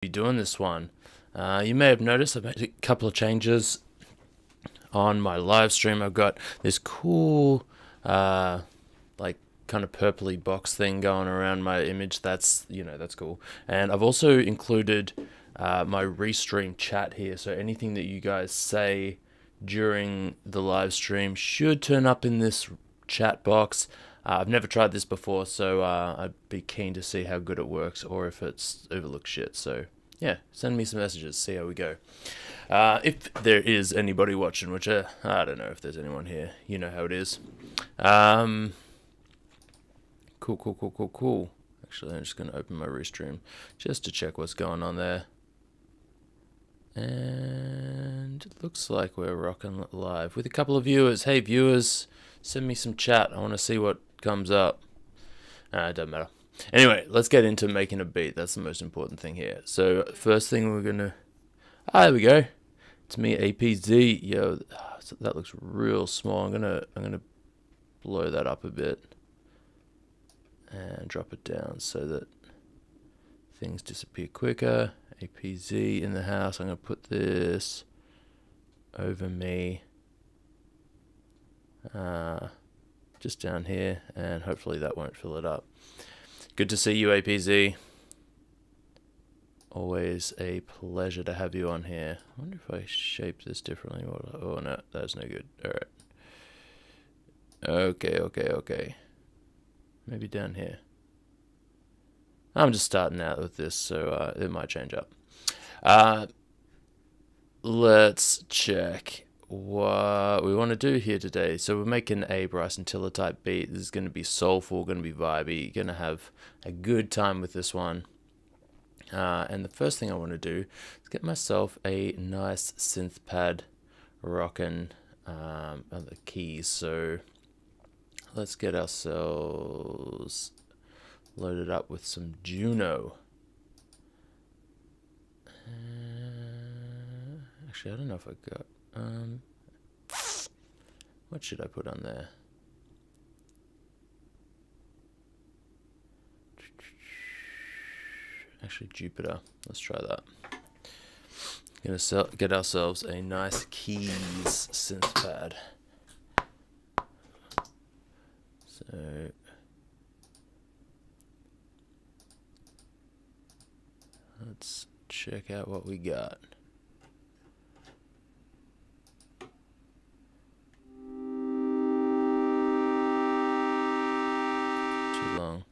be doing this one. You may have noticed I've made a couple of changes on my live stream. I've got this cool like kind of purpley box thing going around my image. That's cool. And I've also included my restream chat here, so anything that you guys say during the live stream should turn up in this chat box. I've never tried this before, so I'd be keen to see how good it works, or if it's overlooked shit. So yeah, send me some messages, see how we go. If there is anybody watching, which I don't know if there's anyone here. You know how it is. Cool. Actually, I'm just going to open my restream just to check what's going on there. And it looks like we're rocking live with a couple of viewers. Hey viewers, send me some chat. I want to see what comes up. It doesn't matter. Anyway, let's get into making a beat. That's the most important thing here. So first thing we're gonna, there we go. It's me, APZ. Yo, that looks real small. I'm gonna blow that up a bit and drop it down so that things disappear quicker. APZ in the house. I'm gonna put this over me, just down here, and hopefully that won't fill it up. Good to see you, APZ. Always a pleasure to have you on here. I wonder if I shape this differently. Oh no, that's no good. Alright. Okay. Maybe down here. I'm just starting out with this, so it might change up. Let's check what we want to do here today. So we're making a Bryson Tiller type beat. This is going to be soulful, going to be vibey. You're going to have a good time with this one. And the first thing I want to do is get myself a nice synth pad rocking on the keys. So let's get ourselves loaded up with some Juno. Actually, I don't know if I got... what should I put on there? Actually, Jupiter. Let's try that. Gonna get ourselves a nice keys synth pad. So let's check out what we got. Too long.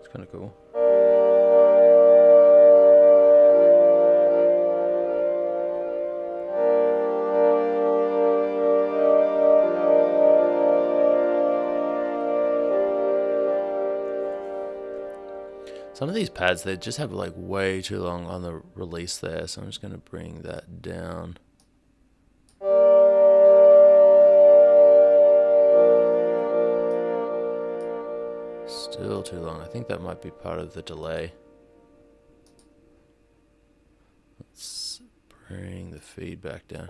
It's kind of cool. Some of these pads, they just have like way too long on the release there, so I'm just going to bring that down. Still too long. I think that might be part of the delay. Let's bring the feedback down.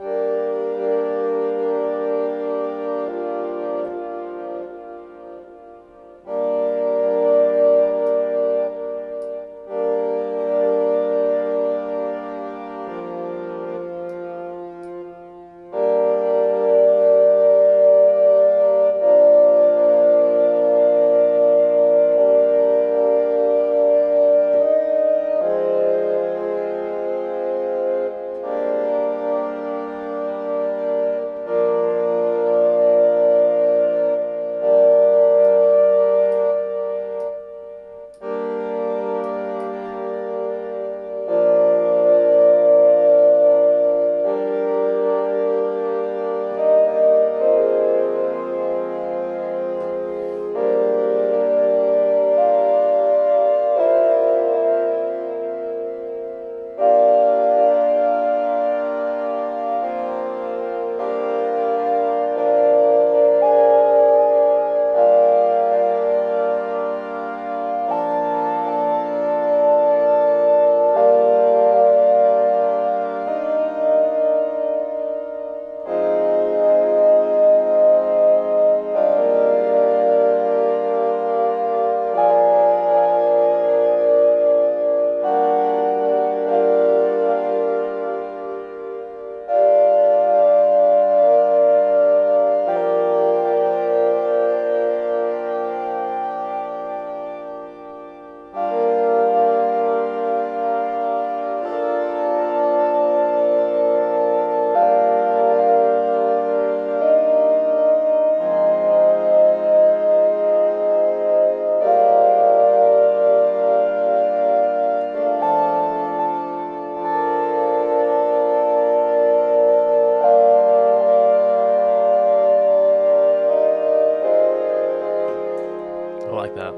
I like that.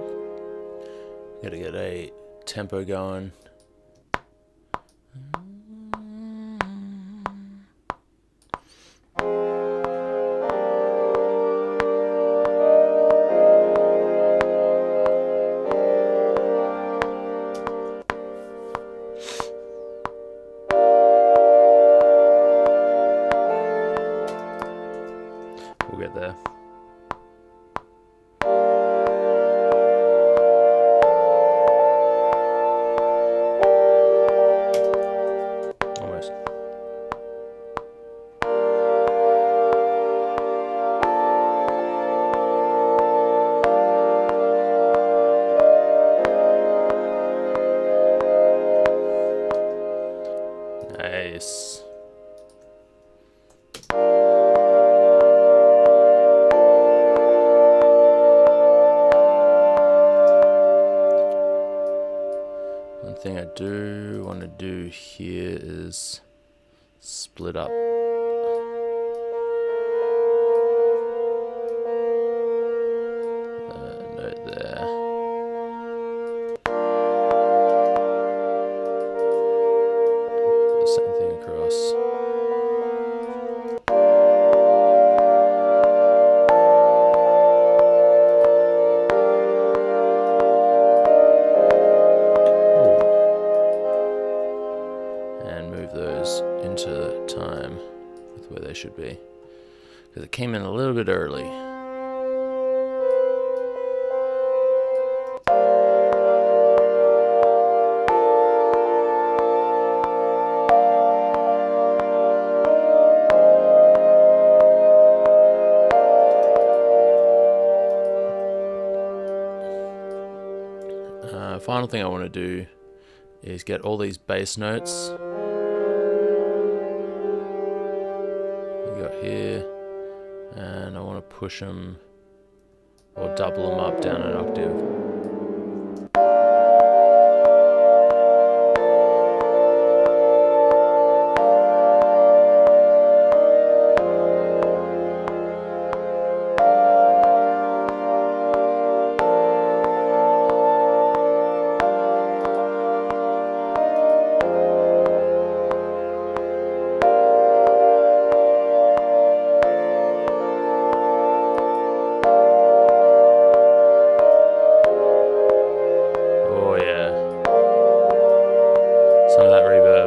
Gotta get a tempo going. We'll get there. Almost. Nice. One thing I do want to do here is split up. Note there. The same thing across. And move those into time with where they should be, because it came in a little bit early. Final thing I want to do is get all these bass notes we got here, and I want to push them or double them up down an octave. Some of that reverb.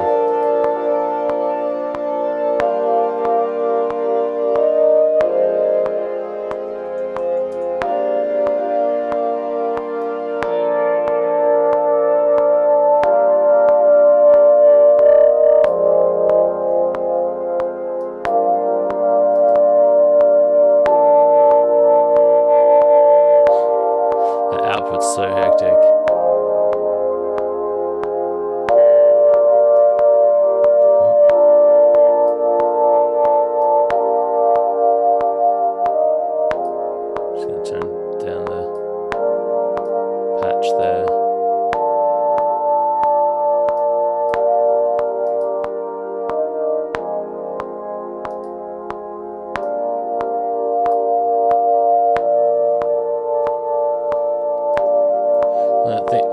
The output's so hectic.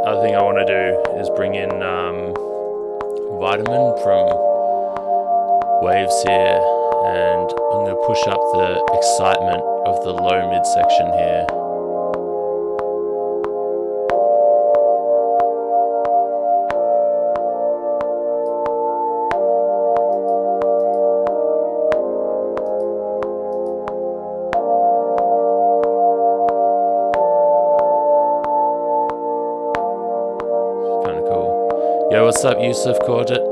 Other thing I want to do is bring in Vitamin from Waves here, and I'm going to push up the excitement of the low mid section here. Yo, what's up, Yusuf Corkit?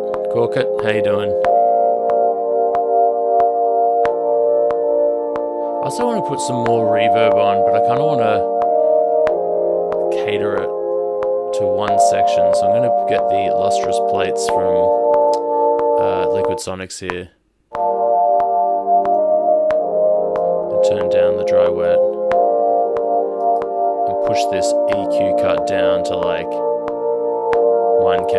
How you doing? I also want to put some more reverb on, but I kind of want to cater it to one section. So I'm going to get the lustrous plates from Liquid Sonics here and turn down the dry wet and push this EQ cut down to like 1K.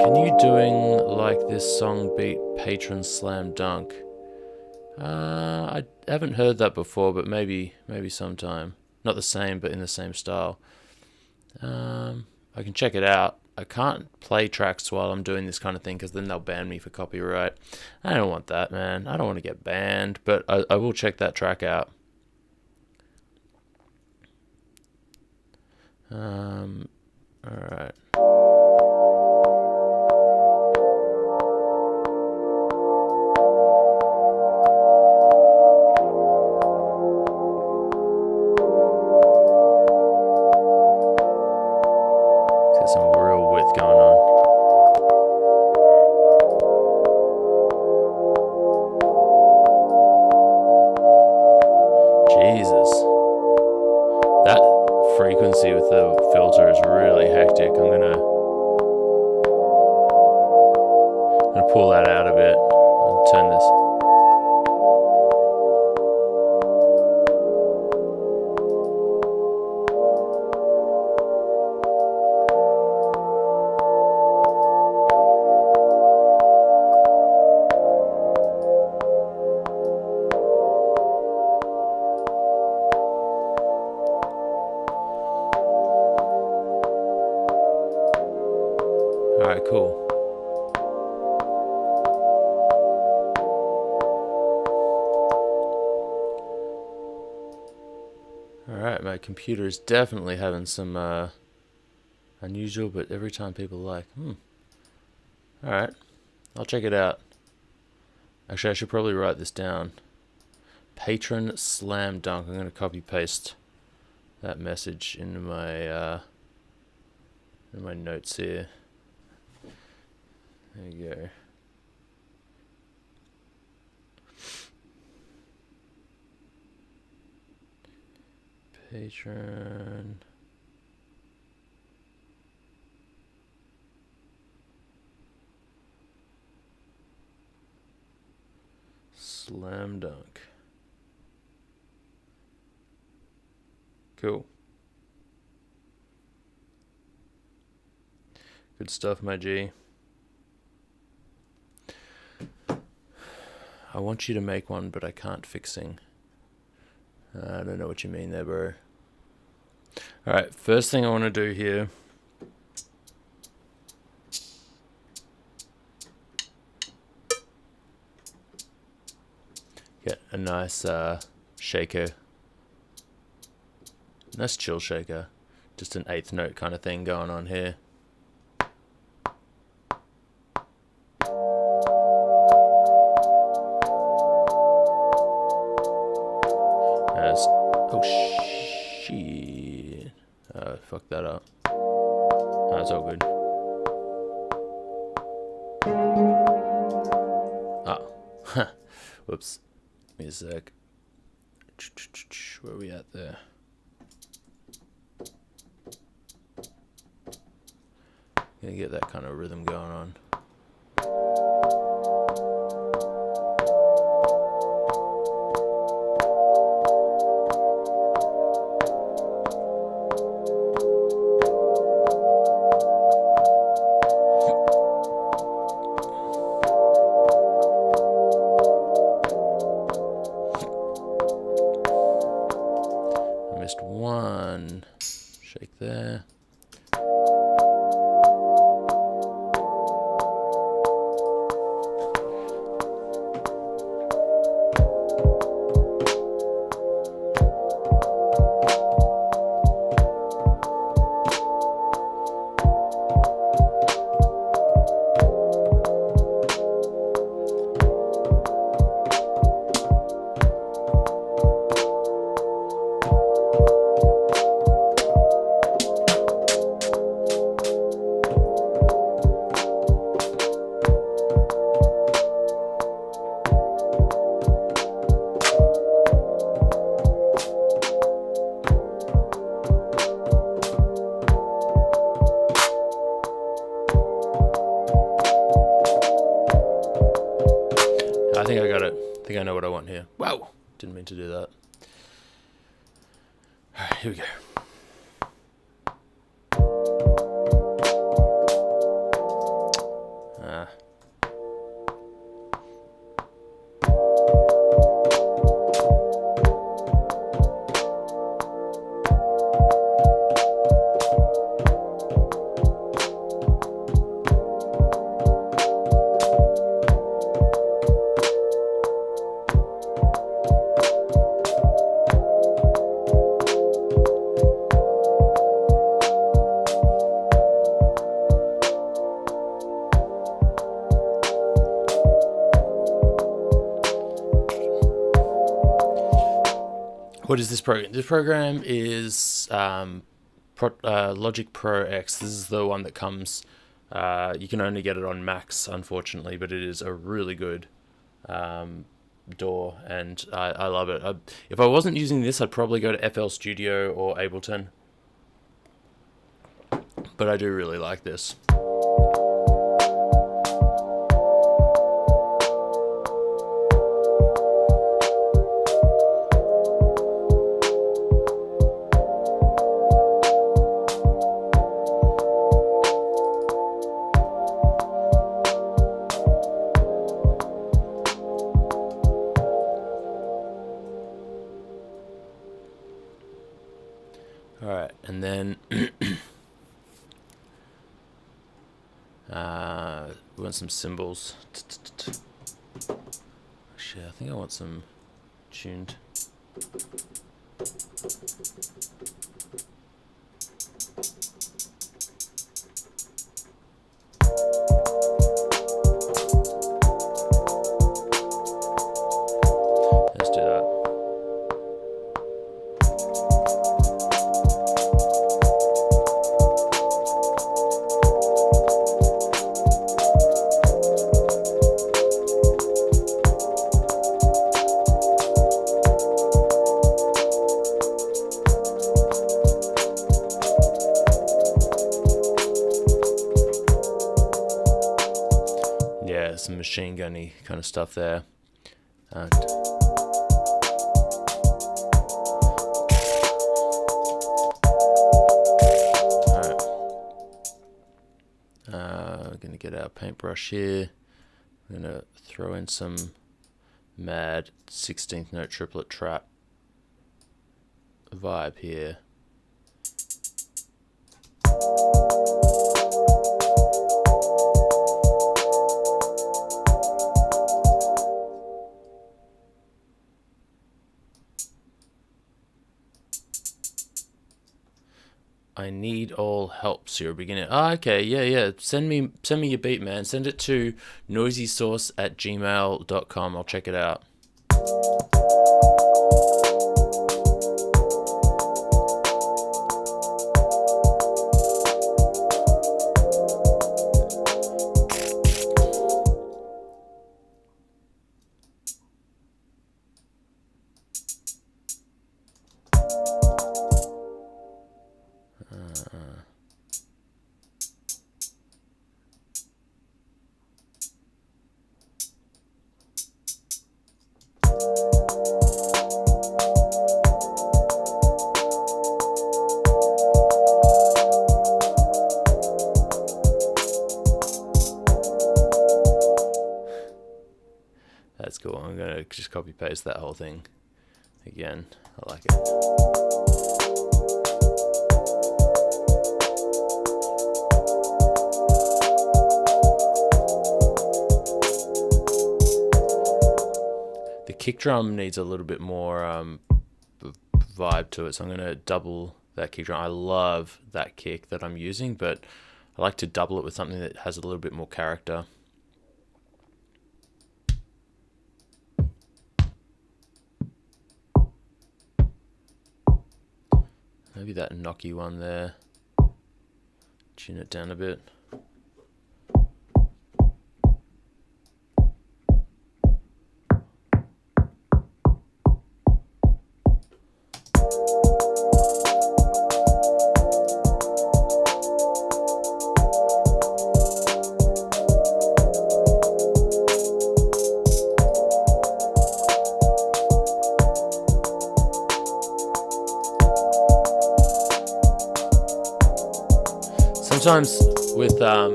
Can you doing like this song beat Patron Slam Dunk I haven't heard that before, but maybe sometime. Not the same, but in the same style. I can check it out. I can't play tracks while I'm doing this kind of thing because then they'll ban me for copyright. I don't want that, man. I don't want to get banned, but I will check that track out. Alright. There's some real width going on. Jesus. That frequency with the filter is really hectic. I'm gonna pull that out a bit and turn this. Alright, cool. Alright, my computer is definitely having some unusual, but every time people like, Alright, I'll check it out. Actually, I should probably write this down. Patron slam dunk. I'm going to copy paste that message into my notes here. There you go. Patron. Slam dunk. Cool. Good stuff, my G. I want you to make one, but I can't fixing. I don't know what you mean there, bro. Alright, first thing I want to do here. Get a nice shaker. Nice chill shaker. Just an eighth note kind of thing going on here. Oh shit. Fuck that up. That's all good. Oh. Whoops. Give me a sec. Where are we at there? Gonna get that kind of rhythm going on. Missed one. Shake there. I think I got it. I think I know what I want here. Wow! Didn't mean to do that. Alright, here we go. What is this program? This program is Logic Pro X. This is the one that comes. You can only get it on Macs, unfortunately, but it is a really good DAW, and I love it. If I wasn't using this, I'd probably go to FL Studio or Ableton, but I do really like this. Alright, and then we want some cymbals. Actually, I think I want some tuned. Let's do that. Yeah, some machine gunny kind of stuff there. Alright. We're gonna get our paintbrush here. We're gonna throw in some mad 16th note triplet trap vibe here. I need all help, so you're a beginner. Ah, okay, yeah. Send me your beat, man. Send it to NoisySauce@gmail.com. I'll check it out. That's cool. I'm gonna just copy paste that whole thing again. I like it. The kick drum needs a little bit more vibe to it, so I'm gonna double that kick drum. I love that kick that I'm using, but I like to double it with something that has a little bit more character. Maybe that knocky one there. Tune it down a bit.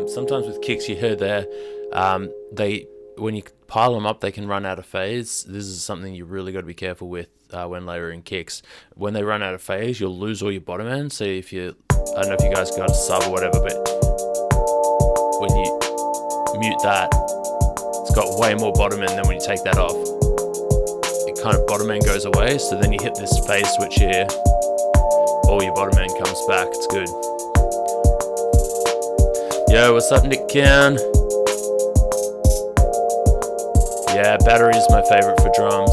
Sometimes with kicks, you heard there, when you pile them up, they can run out of phase. This is something you really got to be careful with when layering kicks. When they run out of phase, you'll lose all your bottom end. So if you, I don't know if you guys got a sub or whatever, but when you mute that, it's got way more bottom end than when you take that off. It kind of bottom end goes away. So then you hit this phase switch here, all your bottom end comes back. It's good. Yo, what's up, Nick Can? Yeah, battery is my favorite for drums.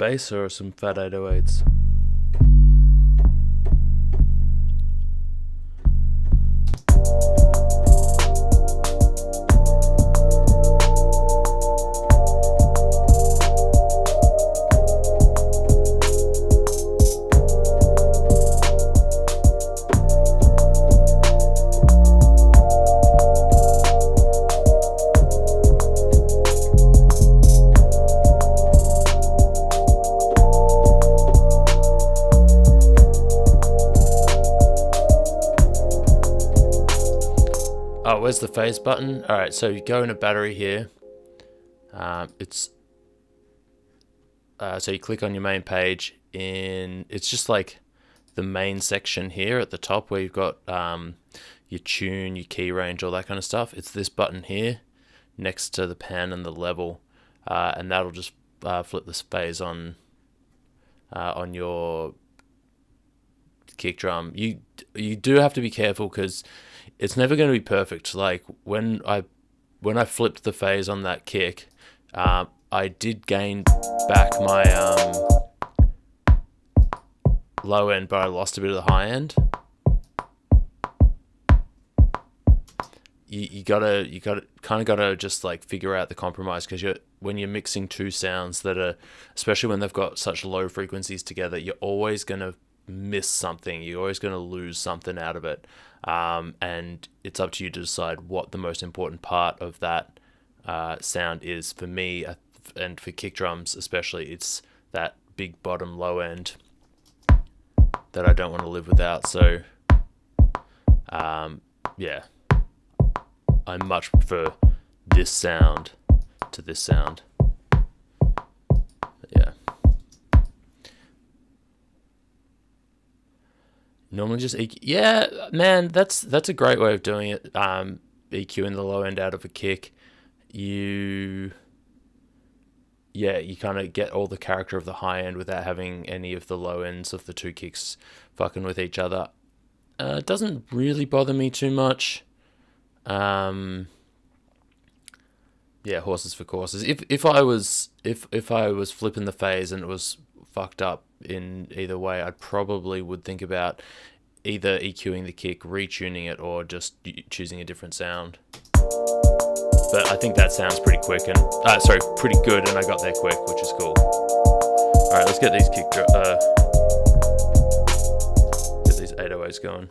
bass or some fat 808s? Oh, where's the phase button? Alright, so you go in a battery here. So you click on your main page. It's just like the main section here at the top where you've got your tune, your key range, all that kind of stuff. It's this button here next to the pan and the level, and that'll just flip this phase on your kick drum. You do have to be careful because it's never going to be perfect. Like when I flipped the phase on that kick, I did gain back my low end, but I lost a bit of the high end. You gotta just like figure out the compromise, because when you're mixing two sounds that are, especially when they've got such low frequencies together, you're always gonna miss something. You're always gonna lose something out of it, and it's up to you to decide what the most important part of that sound is. For me, and for kick drums especially, it's that big bottom low end that I don't want to live without. So yeah, I much prefer this sound to this sound. Yeah. Normally just EQ. Yeah, man, that's a great way of doing it. EQing the low end out of a kick. You kind of get all the character of the high end without having any of the low ends of the two kicks fucking with each other. It doesn't really bother me too much. Yeah, horses for courses. If I was flipping the phase and it was fucked up in either way, I probably would think about either EQing the kick, retuning it, or just choosing a different sound. But I think that sounds pretty quick and pretty good, and I got there quick, which is cool. All right, let's get these 808s going.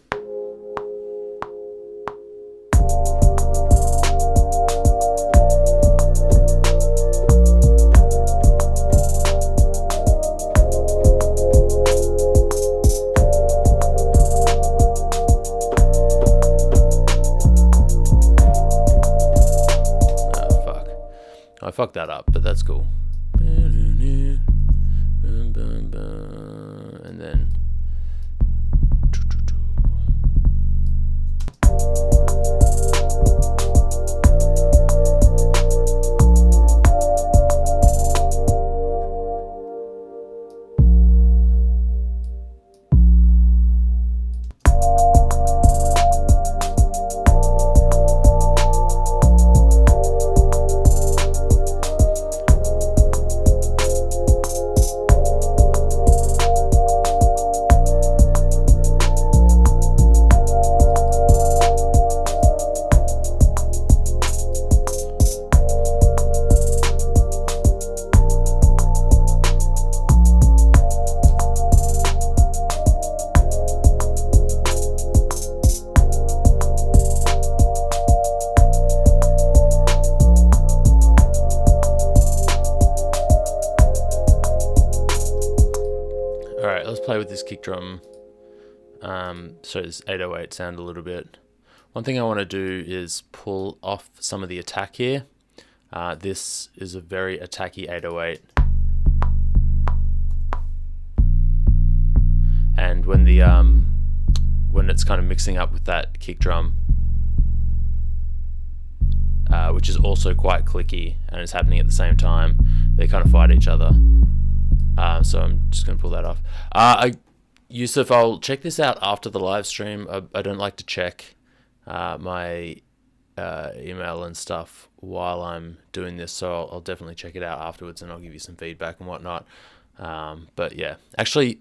I fucked that up, but that's cool. And then play with this kick drum, so this 808 sound a little bit. One thing I want to do is pull off some of the attack here. This is a very attacky 808, and when it's kind of mixing up with that kick drum, which is also quite clicky and it's happening at the same time, they kind of fight each other. So I'm just going to pull that off. Yusuf, I'll check this out after the live stream. I don't like to check my email and stuff while I'm doing this, so I'll definitely check it out afterwards, and I'll give you some feedback and whatnot. But yeah, actually,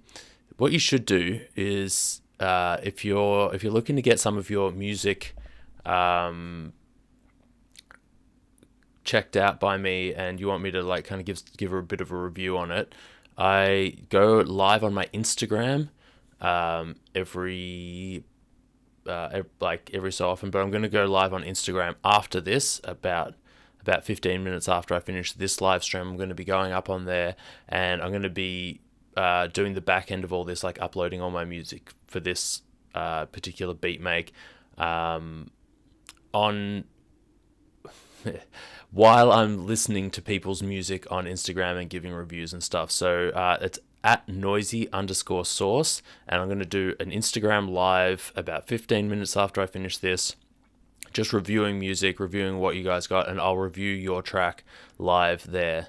what you should do is if you're looking to get some of your music checked out by me, and you want me to like kind of give a bit of a review on it, I go live on my Instagram every so often. But I'm going to go live on Instagram after this, about 15 minutes after I finish this live stream. I'm going to be going up on there, and I'm going to be doing the back end of all this, like uploading all my music for this particular beat make on while I'm listening to people's music on Instagram and giving reviews and stuff. So it's at noisy_sauce, and I'm going to do an Instagram live about 15 minutes after I finish this, just reviewing music, reviewing what you guys got, and I'll review your track live there.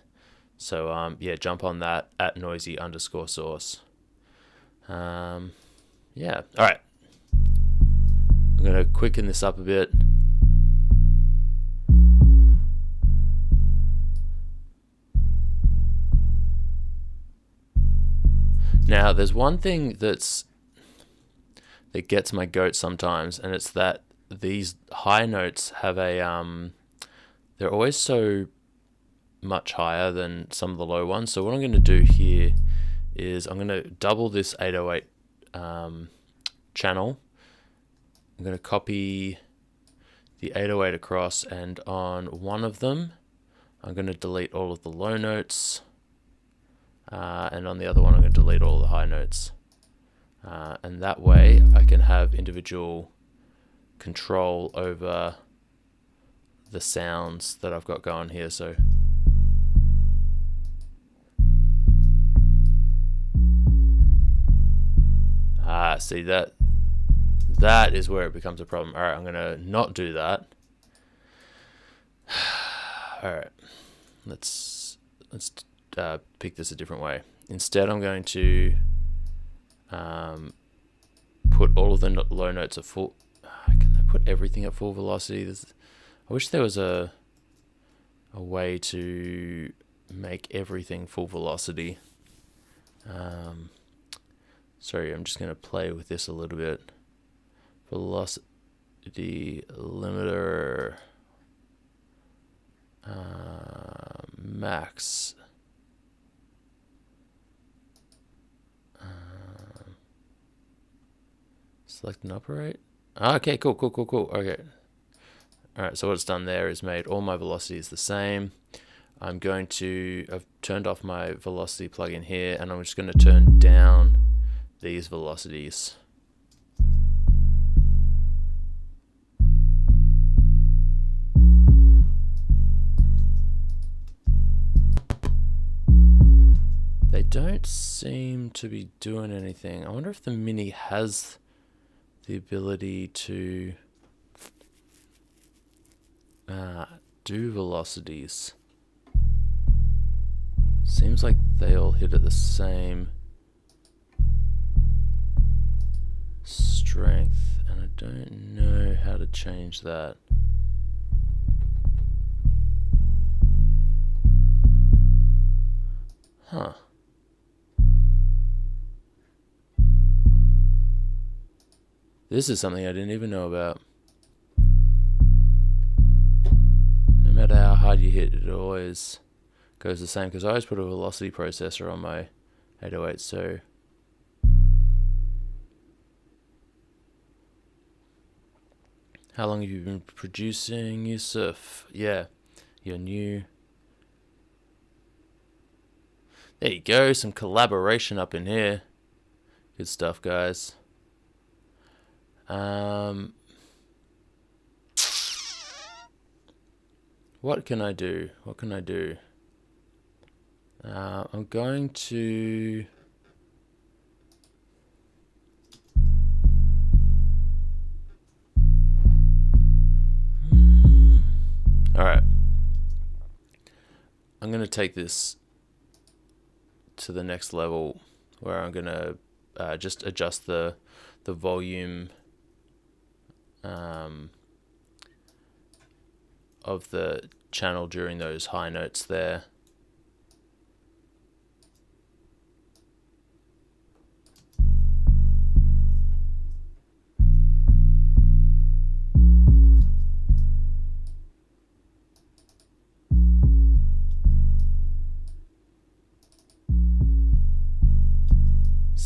So yeah, jump on that at noisy_sauce. Yeah, all right. I'm going to quicken this up a bit. Now, there's one thing that gets my goat sometimes, and it's that these high notes have they're always so much higher than some of the low ones. So what I'm going to do here is I'm going to double this 808 channel. I'm going to copy the 808 across, and on one of them, I'm going to delete all of the low notes. And on the other one, I'm going to delete all the high notes. And that way, I can have individual control over the sounds that I've got going here. So see, that is where it becomes a problem. All right, I'm going to not do that. All right, let's pick this a different way. Instead, I'm going to put all of the low notes at full. Can I put everything at full velocity? I wish there was a way to make everything full velocity. Sorry, I'm just going to play with this a little bit. Velocity limiter max. Select and operate. Okay, cool. Okay. Alright, so what it's done there is made all my velocities the same. I've turned off my velocity plugin here, and I'm just going to turn down these velocities. They don't seem to be doing anything. I wonder if the Mini has the ability to do velocities. Seems like they all hit at the same strength, and I don't know how to change that. Huh. This is something I didn't even know about. No matter how hard you hit, it always goes the same, because I always put a velocity processor on my 808, so how long have you been producing, Yusuf? Yeah, you're new. There you go, some collaboration up in here. Good stuff, guys. What can I do? I'm going to alright. I'm going to take this to the next level, where I'm going to just adjust the volume of the channel during those high notes there.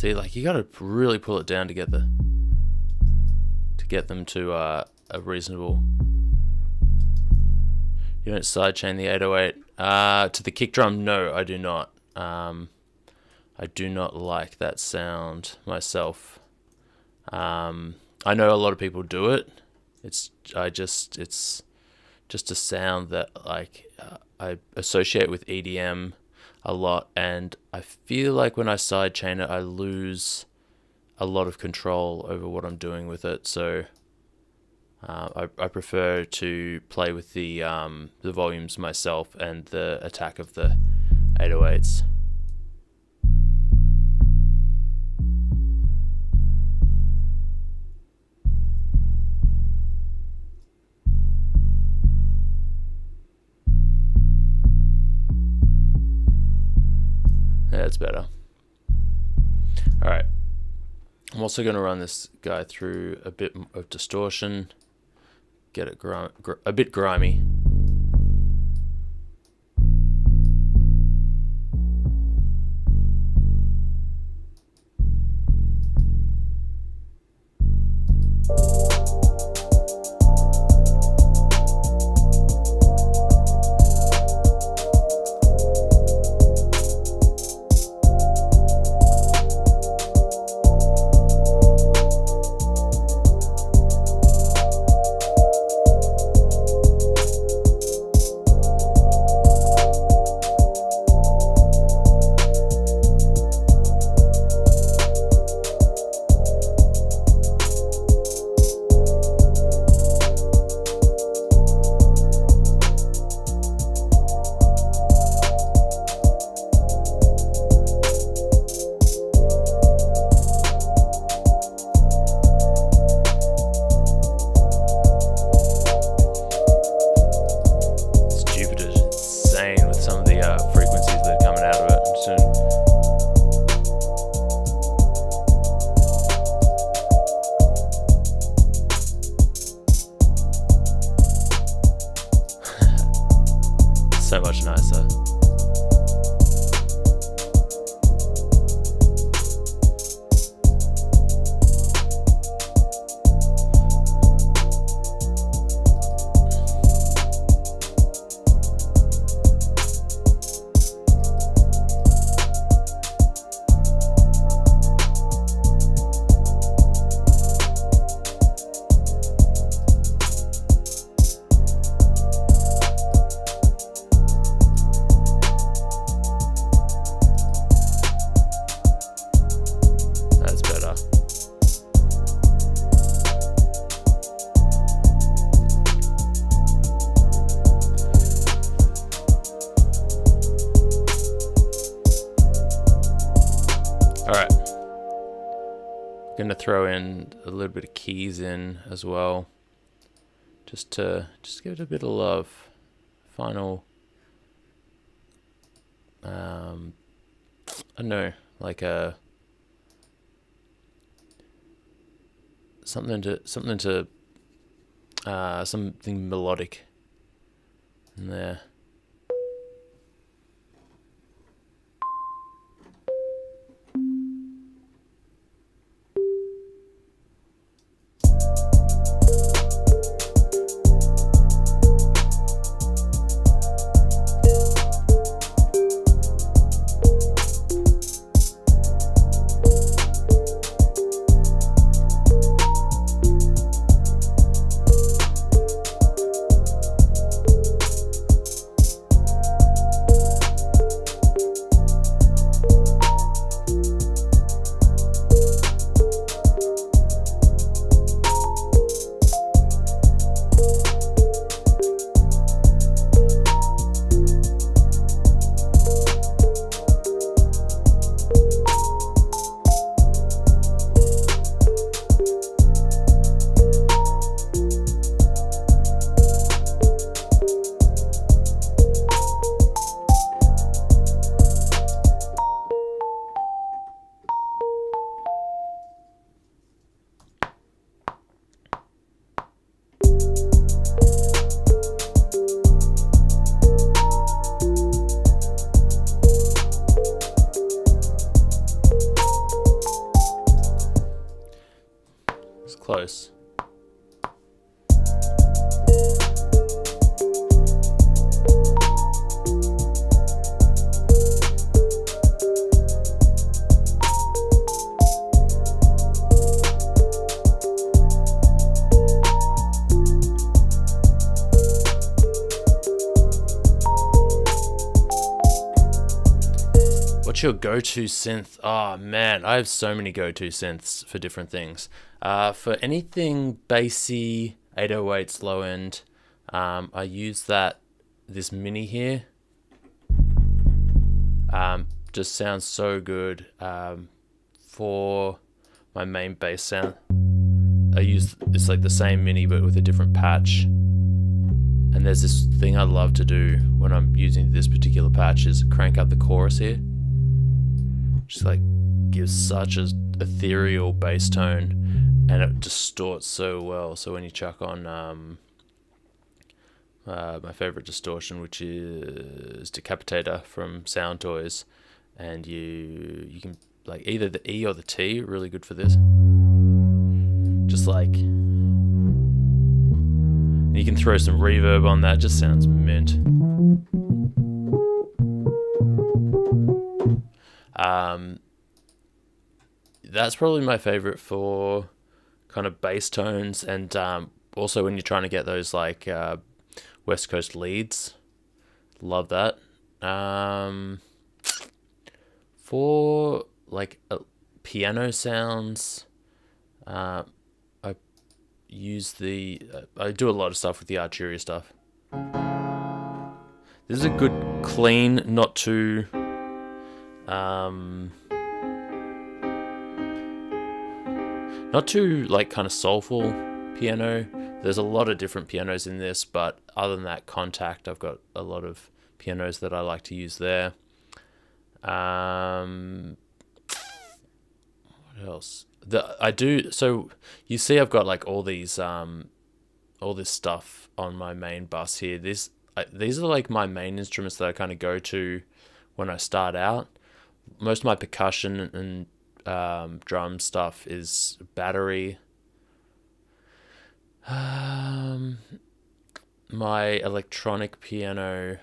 See, like, you gotta really pull it down to get them to a reasonable. You don't sidechain the 808 to the kick drum. No, I do not. I do not like that sound myself. I know a lot of people do it. It's just a sound that like I associate with EDM a lot, and I feel like when I sidechain it, I lose a lot of control over what I'm doing with it. So I prefer to play with the volumes myself and the attack of the 808s. Yeah, that's better. Alright. I'm also going to run this guy through a bit of distortion. Get it a bit grimy. So much nicer. Going to throw in a little bit of keys in as well, just give it a bit of love. Final, I don't know, like something melodic in there. close. What's your go-to synth? Oh man, I have so many go-to synths for different things. For anything bassy, 808s low end, I use this mini here. Just sounds so good. For my main bass sound, I use it's like the same mini but with a different patch. And there's this thing I love to do when I'm using this particular patch is crank up the chorus here. Just like gives such a ethereal bass tone, and it distorts so well. So when you chuck on my favorite distortion, which is Decapitator from Sound Toys, and you can like either the E or the T, really good for this. Just like, and you can throw some reverb on that. Just sounds mint. That's probably my favorite for kind of bass tones, and also when you're trying to get those like West Coast leads, love that. For like piano sounds, I use I do a lot of stuff with the Arturia stuff. This is a good clean, not too not too like kind of soulful piano. There's a lot of different pianos in this, but other than that, Contact, I've got a lot of pianos that I like to use there. What else? So you see I've got like all this stuff on my main bus here. These are like my main instruments that I kind of go to when I start out. Most of my percussion and drum stuff is battery. My electronic piano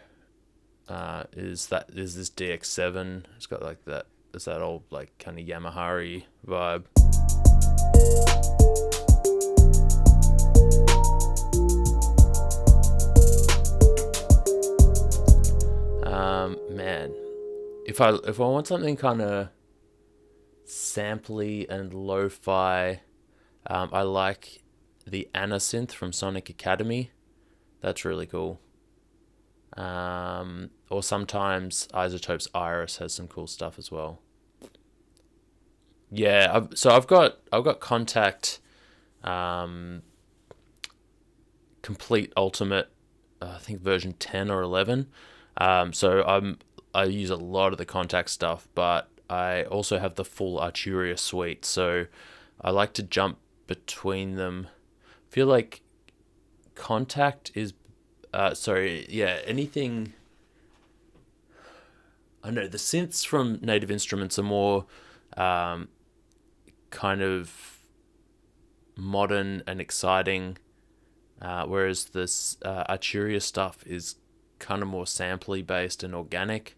is this DX7. It's got like that. It's that old like kind of Yamaha vibe. Man, if I want something kind of samply and lo-fi, I like the Anna synth from Sonic Academy. That's really cool. Or sometimes Isotopes Iris has some cool stuff as well. Yeah, I've got Contact Complete Ultimate, I think version 10 or 11. So I use a lot of the Contact stuff, but I also have the full Arturia suite. So I like to jump between them. I feel like Contact is anything. I know the synths from Native Instruments are more kind of modern and exciting, whereas this Arturia stuff is kind of more samply based and organic.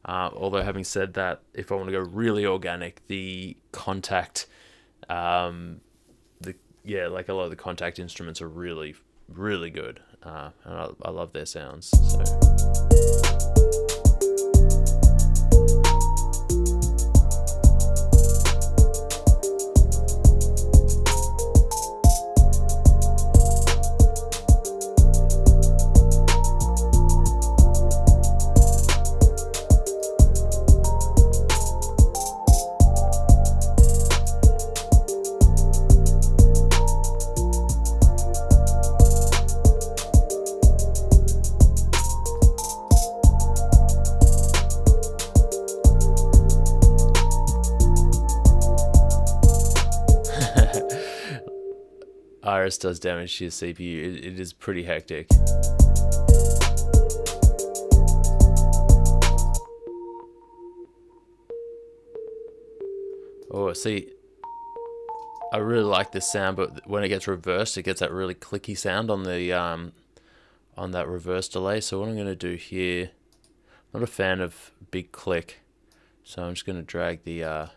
Although having said that, if I want to go really organic, the Contact, like a lot of the Contact instruments are really, really good, and I love their sounds. So. Iris does damage to your CPU. It is pretty hectic. Oh, see, I really like this sound, but when it gets reversed, it gets that really clicky sound on the on that reverse delay. So what I'm going to do here, not a fan of big click, so I'm just going to drag the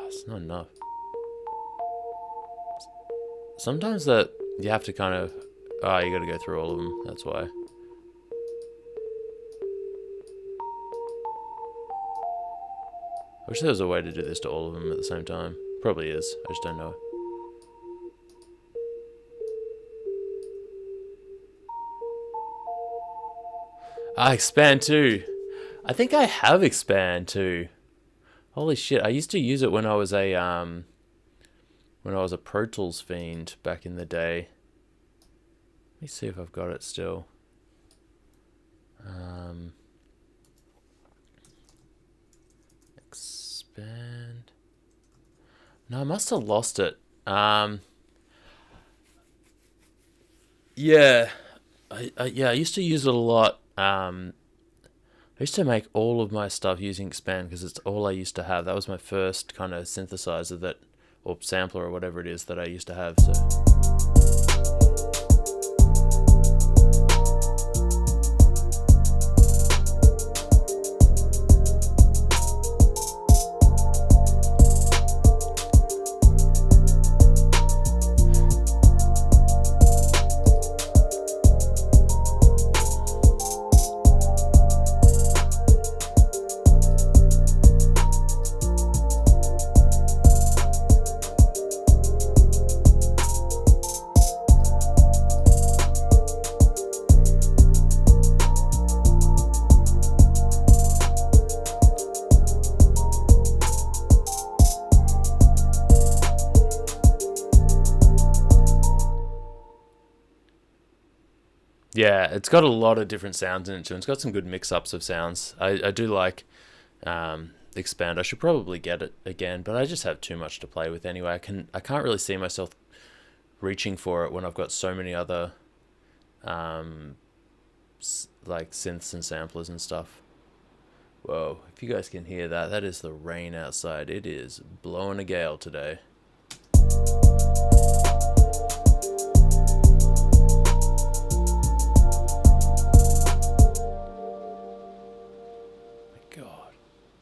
it's not enough. Sometimes that you have to kind of, you got to go through all of them. That's why. I wish there was a way to do this to all of them at the same time. Probably is. I just don't know. Expand too. I think I have expand too. Holy shit! I used to use it when I was a Pro Tools fiend back in the day. Let me see if I've got it still. Expand. No, I must have lost it. Yeah, I used to use it a lot. I used to make all of my stuff using Expand because it's all I used to have. That was my first kind of synthesizer that, or sampler or whatever it is that I used to have. So. Yeah, it's got a lot of different sounds in it too. It's got some good mix-ups of sounds. I do like Expand. I should probably get it again, but I just have too much to play with anyway. I can't really see myself reaching for it when I've got so many other like synths and samplers and stuff. Whoa, if you guys can hear that, that is the rain outside. It is blowing a gale today.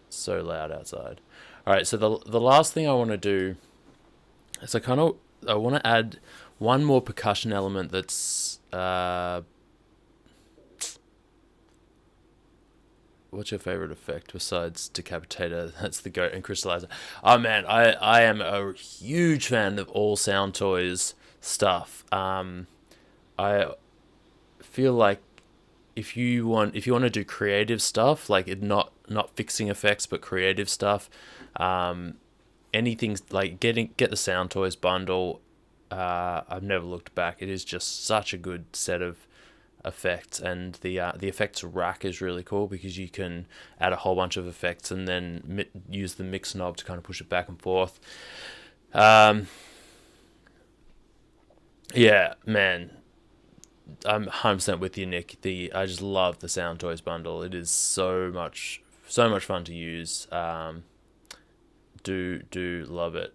So loud outside. All right, so the last thing I want to do is I want to add one more percussion element that's what's your favorite effect besides Decapitator? That's the goat and crystallizer. Oh man, I am a huge fan of all Sound Toys stuff. I feel like if you want to do creative stuff, like it not fixing effects but creative stuff, anything like get the Sound Toys bundle. I've never looked back. It is just such a good set of effects, and the effects rack is really cool because you can add a whole bunch of effects and then use the mix knob to kind of push it back and forth. Yeah, man, I'm 100% with you, Nick. I just love the Sound Toys bundle. It is so much fun to use. Do love it.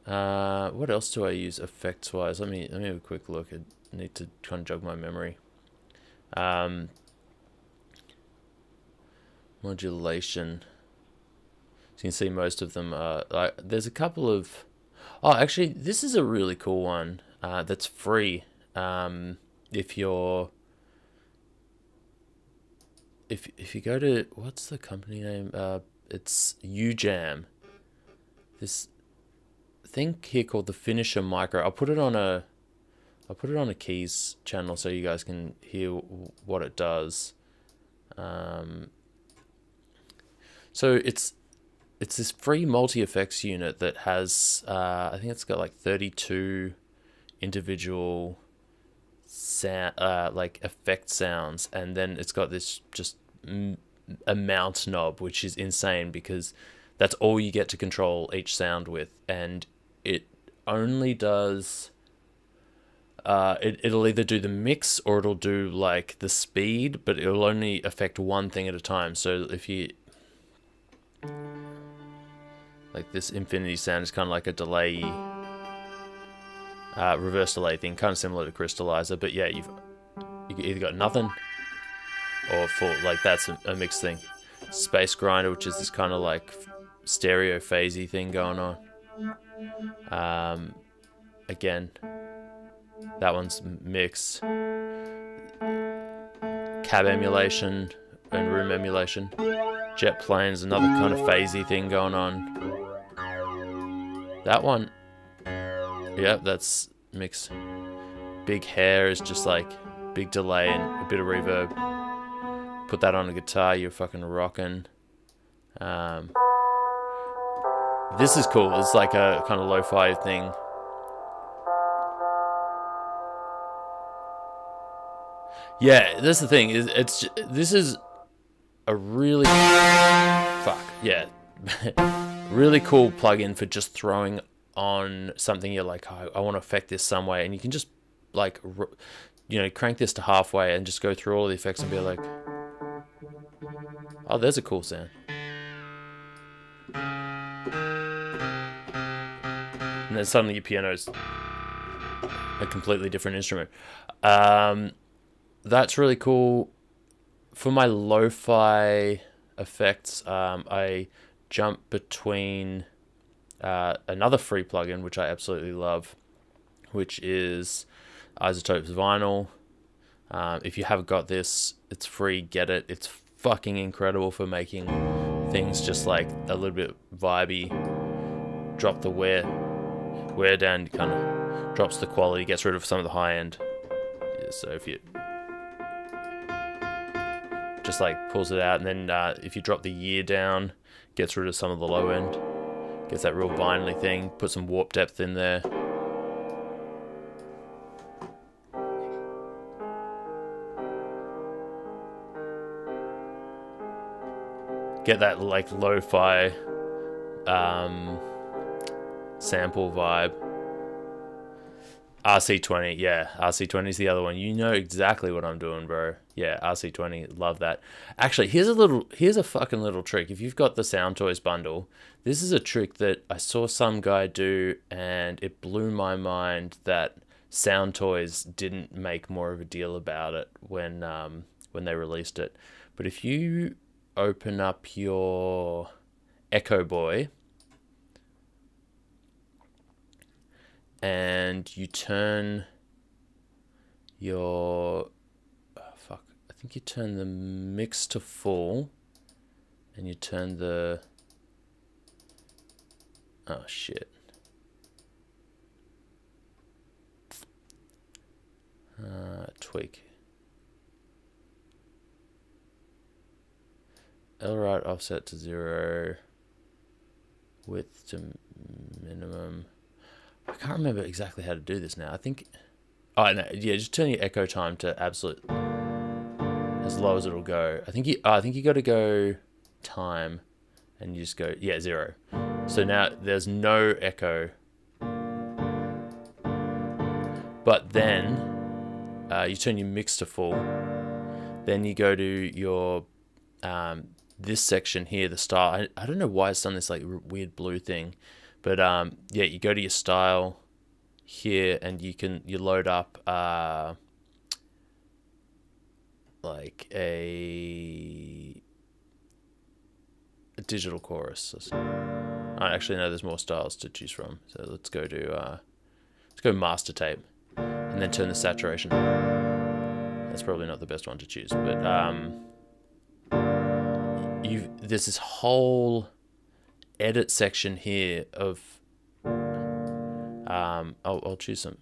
What else do I use effects wise? Let me have a quick look. I need to kind of jog my memory. Modulation. So you can see most of them are like, there's a couple of, oh, actually this is a really cool one that's free. If you go to, what's the company name? It's UJam. This thing here called the Finisher Micro. I'll put it on a keys channel so you guys can hear what it does. So it's this free multi-effects unit that has I think it's got like 32 individual like effect sounds, and then it's got this just a mount knob, which is insane because that's all you get to control each sound with, and it only does it'll either do the mix or it'll do like the speed, but it'll only affect one thing at a time. So if you like this infinity sound is kind of like a delay, reverse delay thing, kind of similar to crystallizer. But yeah, you either got nothing or full. Like that's a mixed thing. Space grinder, which is this kind of like stereo phasey thing going on. Again, that one's mixed. Cab emulation and room emulation. Jet planes, another kind of phasey thing going on. That one, yeah, that's mixed. Big hair is just like big delay and a bit of reverb. Put that on a guitar, you're fucking rocking. This is cool. It's like a kind of lo-fi thing. Yeah, that's the thing. This is a really really cool plugin for just throwing on something you're like, oh, I want to affect this some way, and you can just like crank this to halfway and just go through all the effects and be like, oh, there's a cool sound. And then suddenly your piano's a completely different instrument. That's really cool. For my lo-fi effects, I jump between another free plugin, which I absolutely love, which is Isotopes Vinyl. If you haven't got this, it's free, get it. It's fucking incredible for making things just like a little bit vibey. Drop the wear down, kind of drops the quality, gets rid of some of the high end. Yeah, so if you just like pulls it out, and then if you drop the year down, gets rid of some of the low end, gets that real vinyl-y thing, put some warp depth in there. Get that like lo-fi sample vibe. RC20, yeah, RC20 is the other one. You know exactly what I'm doing, bro. Yeah, RC20, love that. Actually, here's a fucking little trick. If you've got the SoundToys bundle, this is a trick that I saw some guy do, and it blew my mind that SoundToys didn't make more of a deal about it when they released it. But if you open up your Echo Boy and you turn your I think you turn the mix to full, and you turn the tweak L right offset to 0, width to minimum. I can't remember exactly how to do this now. I think, just turn your echo time to absolute, as low as it'll go. I think you got to go time, and you just go 0. So now there's no echo. But then you turn your mix to full. Then you go to your this section here, the style. I don't know why it's done this like weird blue thing. But you go to your style here, and you load up like a digital chorus. Actually, no, there's more styles to choose from. So let's go master tape, and then turn the saturation. That's probably not the best one to choose, but there's this whole edit section here of I'll choose some.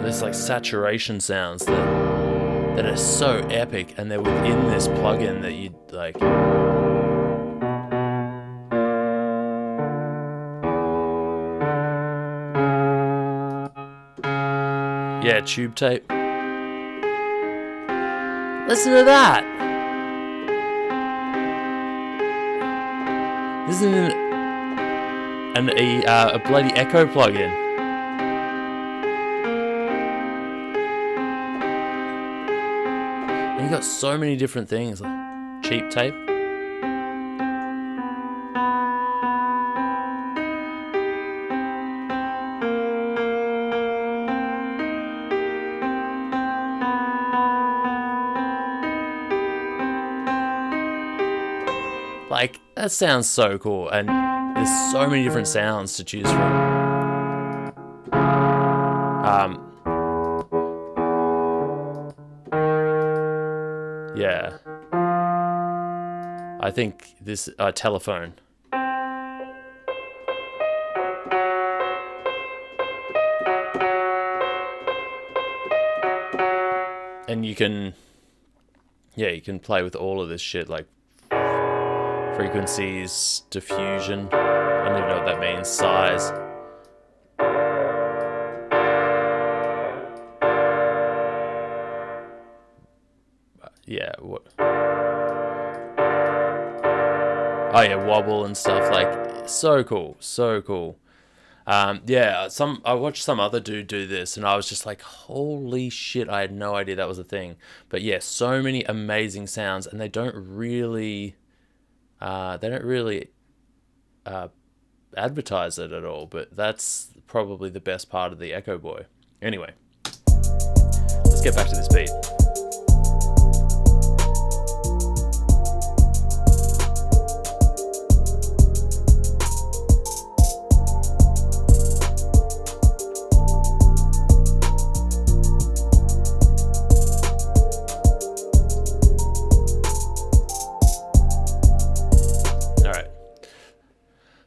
There's like saturation sounds that are so epic, and they're within this plugin that you like. Yeah, tube tape. Listen to that. This is an and a bloody echo plugin. And you got so many different things, like cheap tape. Like, that sounds so cool, and there's so many different sounds to choose from. Yeah. I think this telephone. And you can play with all of this shit, like frequencies, diffusion. I don't even know what that means. Size. Yeah, what? Oh yeah, wobble and stuff. Like, so cool, so cool. Yeah, I watched some other dude do this, and I was just like, holy shit! I had no idea that was a thing. But yeah, so many amazing sounds, and they don't really advertise it at all. But that's probably the best part of the Echo Boy. Anyway, let's get back to this beat.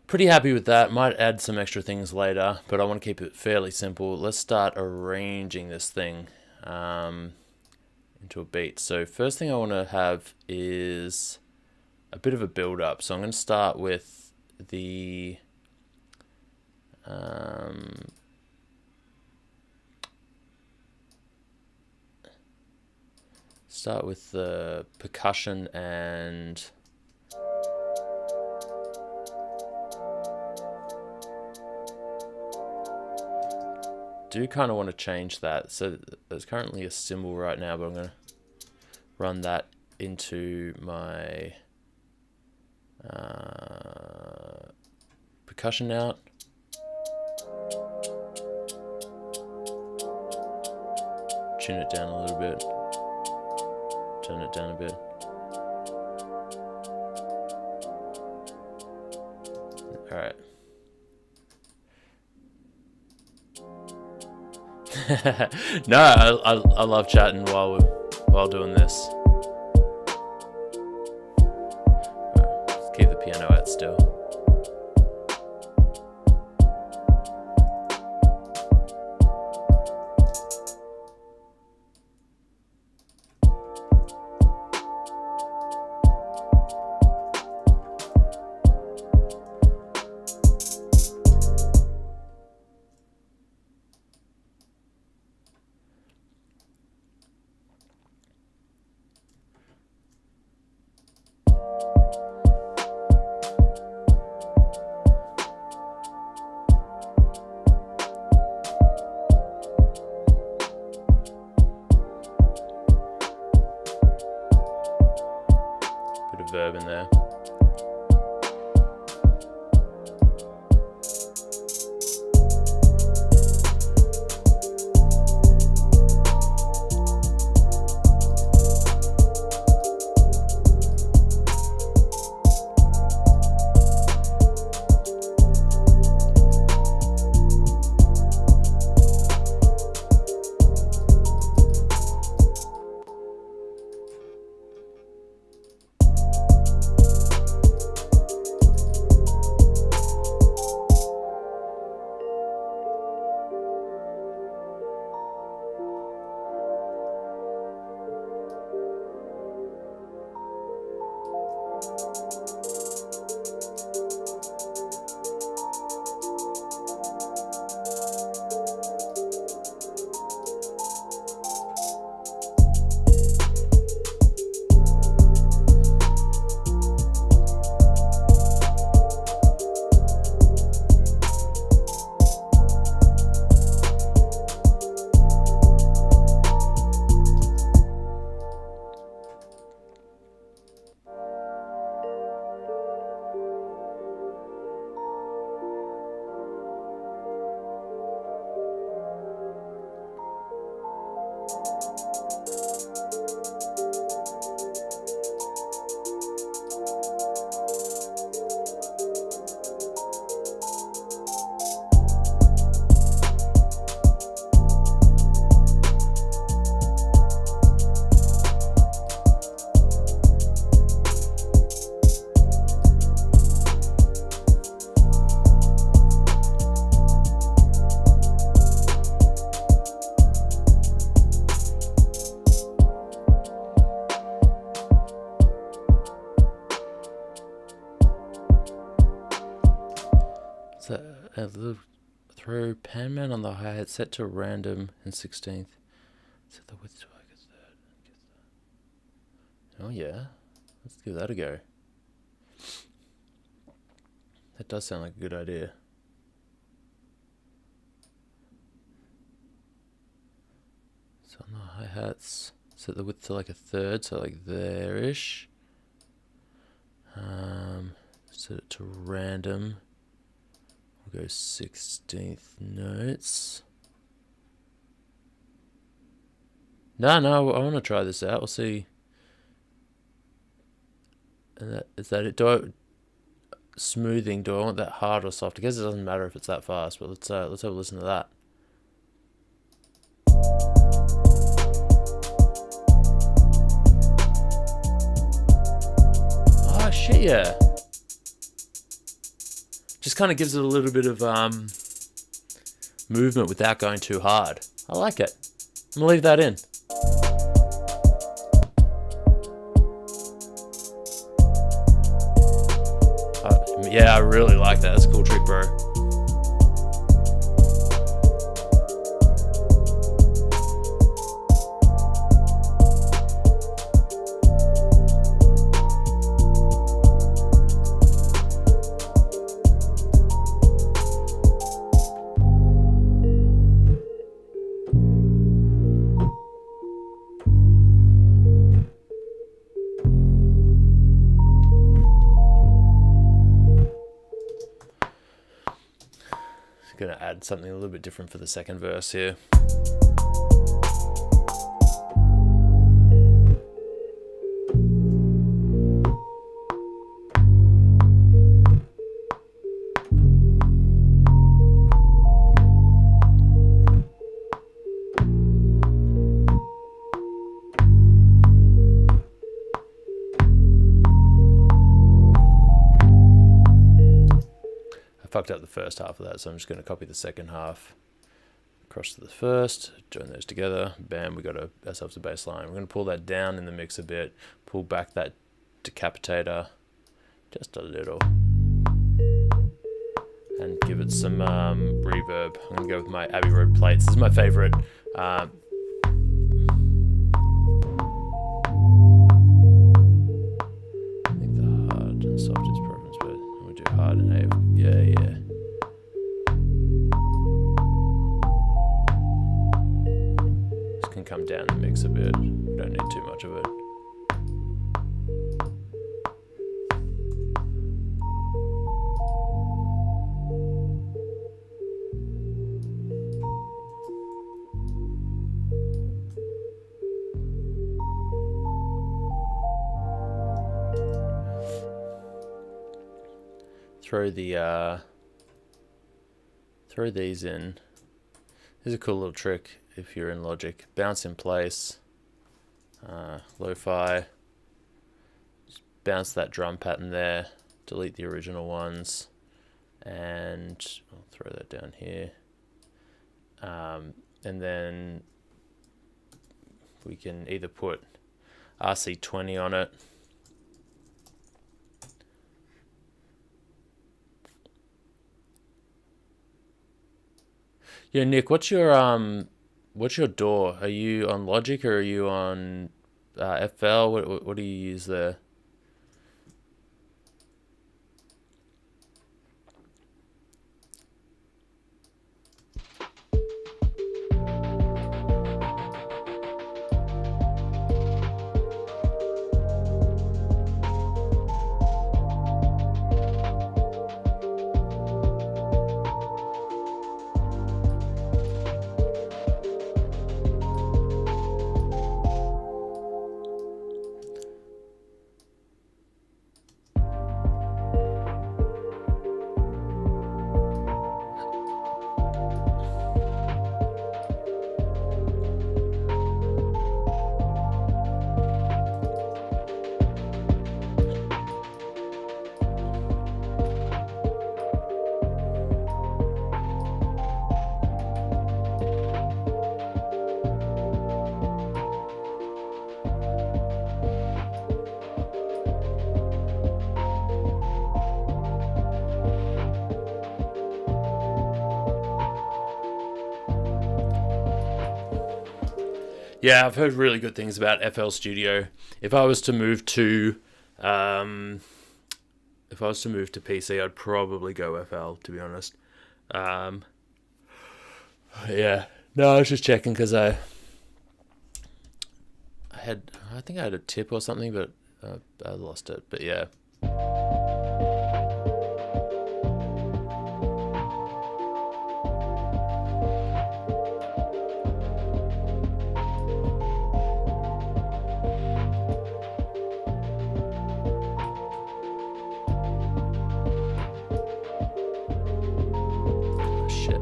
Pretty happy with that. Might add some extra things later, but I want to keep it fairly simple. Let's start arranging this thing into a beat. So first thing I want to have is a bit of a build up. So I'm going to start with the percussion and do kind of want to change that. So there's currently a cymbal right now, but I'm going to run that into my percussion out. Tune it down a little bit. Turn it down a bit. All right. No, I love chatting while doing this. Let's keep the piano out still. Verb in there. So a little throw Panman on the hi-hat, set to random and 16th. Set the width to like a third. Oh yeah, let's give that a go. That does sound like a good idea. So on the hi-hats, set the width to like a third, so like there-ish. Set it to random. We'll go 16th notes. No, I want to try this out. We'll see. And is that it? Smoothing, do I want that hard or soft? I guess it doesn't matter if it's that fast, but let's have a listen to that. Oh shit, yeah. Just kind of gives it a little bit of movement without going too hard. I like it. I'm gonna leave that in. Yeah, I really like that. That's a cool trick, bro. Gonna add something a little bit different for the second verse here. Fucked up the first half of that, so I'm just going to copy the second half across to the first, join those together, bam, we got ourselves a bass line. We're going to pull that down in the mix a bit, pull back that decapitator just a little, and give it some reverb. I'm going to go with my Abbey Road plates. This is my favorite. I think the hard and soft is preference, but I'm going to do hard and A. Yeah. This can come down the mix a bit. We don't need too much of it. Throw these in. Here's a cool little trick if you're in Logic. Bounce in place, lo-fi, just bounce that drum pattern there, delete the original ones, and I'll throw that down here. And then we can either put RC20 on it, yeah, Nick, what's your DAW? Are you on Logic or are you on FL? What do you use there? Yeah, I've heard really good things about FL Studio. If I was to move to, PC, I'd probably go FL. To be honest. Um, yeah. No, I was just checking because I think I had a tip or something, but I lost it. But yeah. Oh, shit.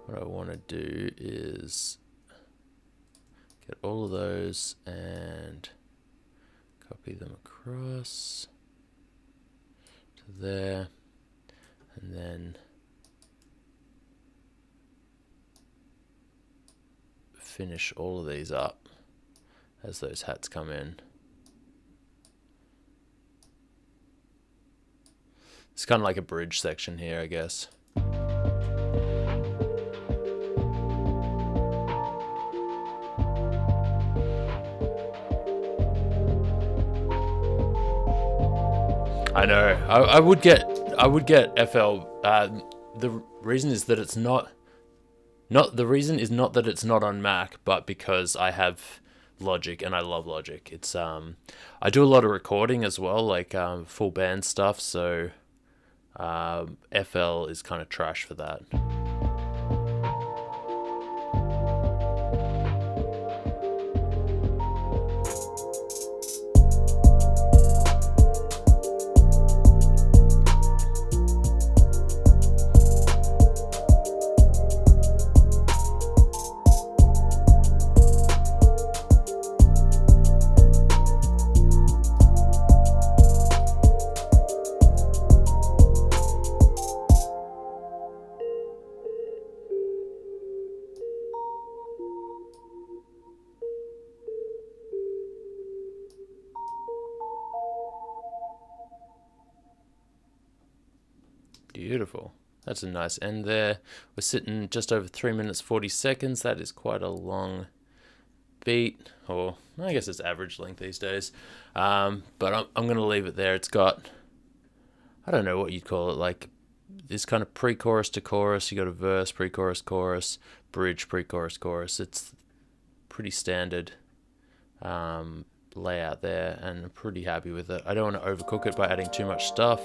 What I want to do is get all of those and copy them across to there, and then finish all of these up as those hats come in. It's kind of like a bridge section here, I guess. I know. I would get FL. The reason is that it's not. The reason is not that it's not on Mac, but because I have Logic and I love Logic. It's I do a lot of recording as well, like full band stuff. So FL is kind of trash for that. Beautiful. That's a nice end there. We're sitting just over 3 minutes 40 seconds. That is quite a long beat, or I guess it's average length these days. But I'm going to leave it there. It's got, I don't know what you'd call it, like this kind of pre-chorus to chorus. You got a verse, pre-chorus, chorus, bridge, pre-chorus, chorus. It's pretty standard layout there, and I'm pretty happy with it. I don't want to overcook it by adding too much stuff.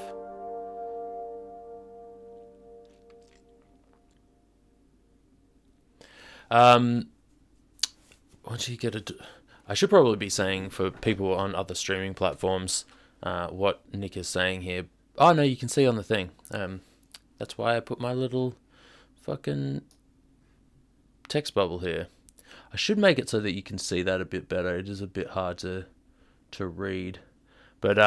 Once you get it, I should probably be saying for people on other streaming platforms what Nick is saying here. Oh no, you can see on the thing. That's why I put my little fucking text bubble here. I should make it so that you can see that a bit better. It is a bit hard to read, but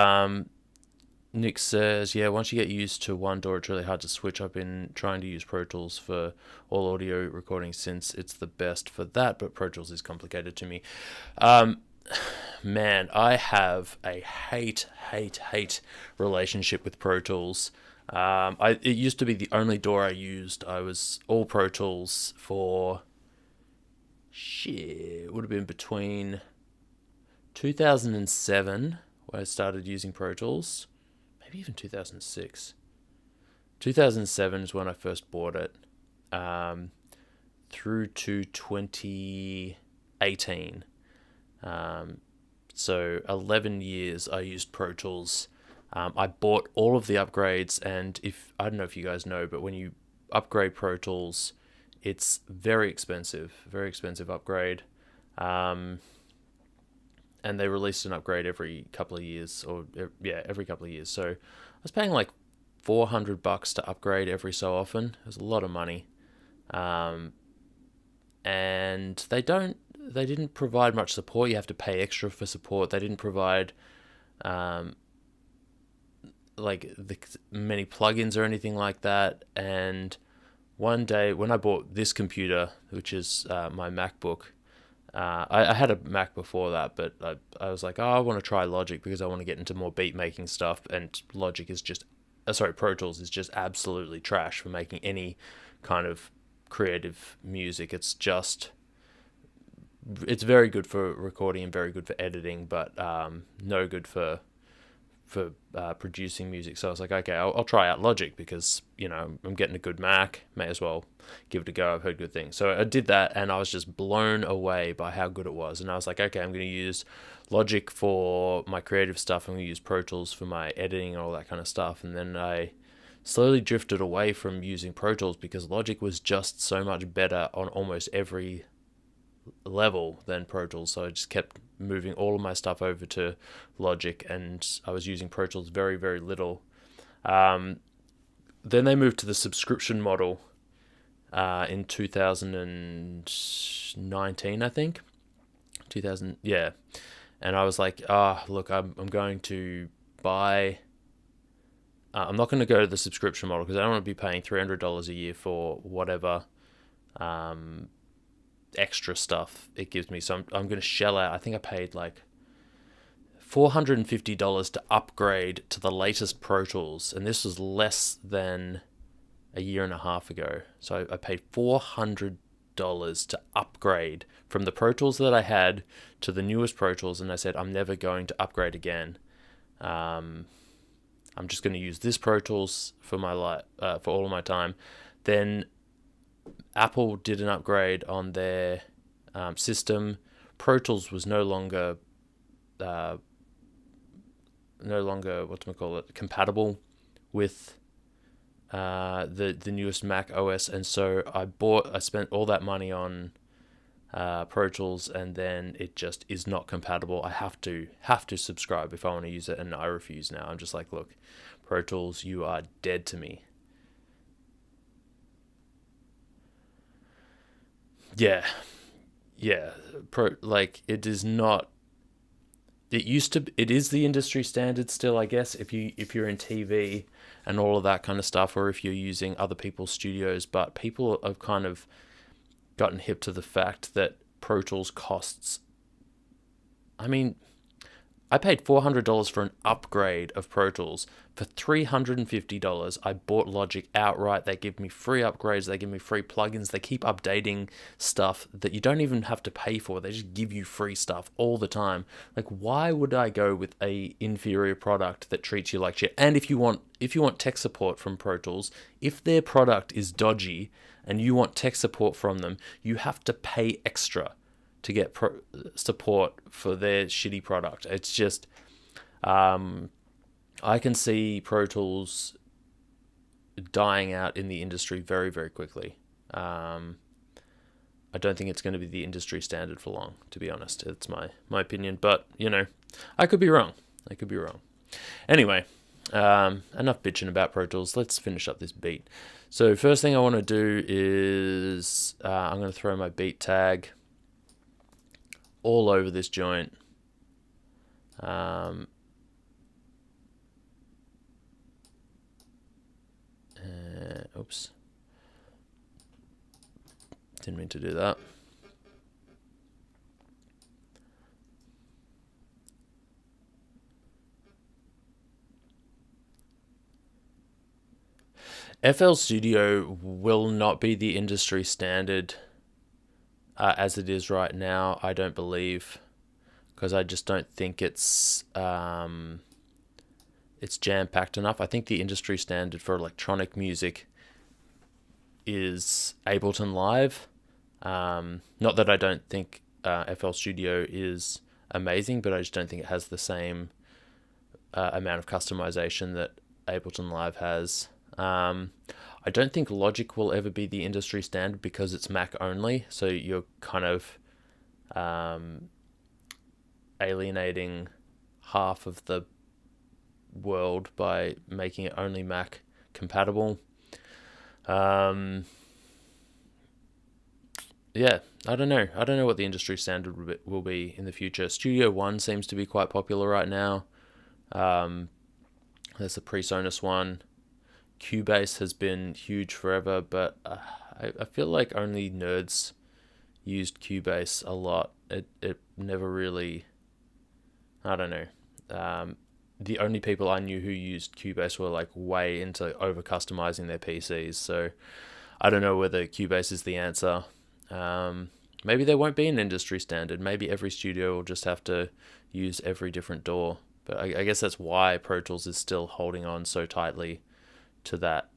Nick says, yeah, once you get used to one door, it's really hard to switch. I've been trying to use Pro Tools for all audio recording since it's the best for that, but Pro Tools is complicated to me. Man, I have a hate relationship with Pro Tools. It used to be the only door I used. I was all Pro Tools for, it would have been between 2007, where I started using Pro Tools, maybe even 2006. 2007 is when I first bought it, through to 2018. So 11 years I used Pro Tools. I bought all of the upgrades, and I don't know if you guys know, but when you upgrade Pro Tools, it's very expensive upgrade. And they released an upgrade every couple of years, every couple of years. So I was paying like $400 to upgrade every so often. It was a lot of money. And they didn't provide much support. You have to pay extra for support. They didn't provide like many plugins or anything like that. And one day when I bought this computer, which is my MacBook, I had a Mac before that, but I was like, I want to try Logic because I want to get into more beat making stuff, and Logic is just, Pro Tools is just absolutely trash for making any kind of creative music. It's very good for recording and very good for editing, but no good for producing music. So I was like, okay, I'll try out Logic because, I'm getting a good Mac, may as well give it a go. I've heard good things. So I did that, and I was just blown away by how good it was. And I was like, okay, I'm going to use Logic for my creative stuff. I'm going to use Pro Tools for my editing and all that kind of stuff. And then I slowly drifted away from using Pro Tools because Logic was just so much better on almost every level than Pro Tools. So I just kept moving all of my stuff over to Logic, and I was using Pro Tools very, very little. Then they moved to the subscription model in 2019, I think. 2000, yeah. And I was like, look, I'm going to buy... I'm not going to go to the subscription model because I don't want to be paying $300 a year for whatever extra stuff it gives me. So I'm going to shell out. I think I paid like $450 to upgrade to the latest Pro Tools, and this was less than a year and a half ago. So I paid $400 to upgrade from the Pro Tools that I had to the newest Pro Tools, and I said I'm never going to upgrade again. I'm just going to use this Pro Tools for for all of my time. Then Apple did an upgrade on their system. Pro Tools was no longer compatible with the newest Mac OS, and so I spent all that money on Pro Tools, and then it just is not compatible. I have to subscribe if I want to use it, and I refuse now. I'm just like, look, Pro Tools, you are dead to me. Yeah. It is not. It is the industry standard still, I guess, if you're in TV and all of that kind of stuff, or if you're using other people's studios. But people have kind of gotten hip to the fact that Pro Tools costs. I mean, I paid $400 for an upgrade of Pro Tools. For $350, I bought Logic outright. They give me free upgrades. They give me free plugins. They keep updating stuff that you don't even have to pay for. They just give you free stuff all the time. Like, why would I go with a inferior product that treats you like shit? And if you want tech support from Pro Tools, if their product is dodgy and you want tech support from them, you have to pay extra to get support for their shitty product. It's just, I can see Pro Tools dying out in the industry very, very quickly. I don't think it's going to be the industry standard for long, to be honest. It's my opinion, but, I could be wrong. Anyway, enough bitching about Pro Tools. Let's finish up this beat. So first thing I want to do is I'm going to throw my beat tag all over this joint. Oops. Didn't mean to do that. FL Studio will not be the industry standard as it is right now, I don't believe, because I just don't think it's jam-packed enough. I think the industry standard for electronic music is Ableton Live. Not that I don't think FL Studio is amazing, but I just don't think it has the same amount of customization that Ableton Live has. I don't think Logic will ever be the industry standard because it's Mac only, so you're kind of alienating half of the world by making it only Mac compatible. Yeah, I don't know what the industry standard will be in the future. Studio One seems to be quite popular right now. There's the PreSonus one. Cubase has been huge forever, but I feel like only nerds used Cubase a lot. It never really, I don't know. The only people I knew who used Cubase were like way into over customizing their PCs. So I don't know whether Cubase is the answer. Maybe there won't be an industry standard. Maybe every studio will just have to use every different DAW. But I guess that's why Pro Tools is still holding on so tightly to that.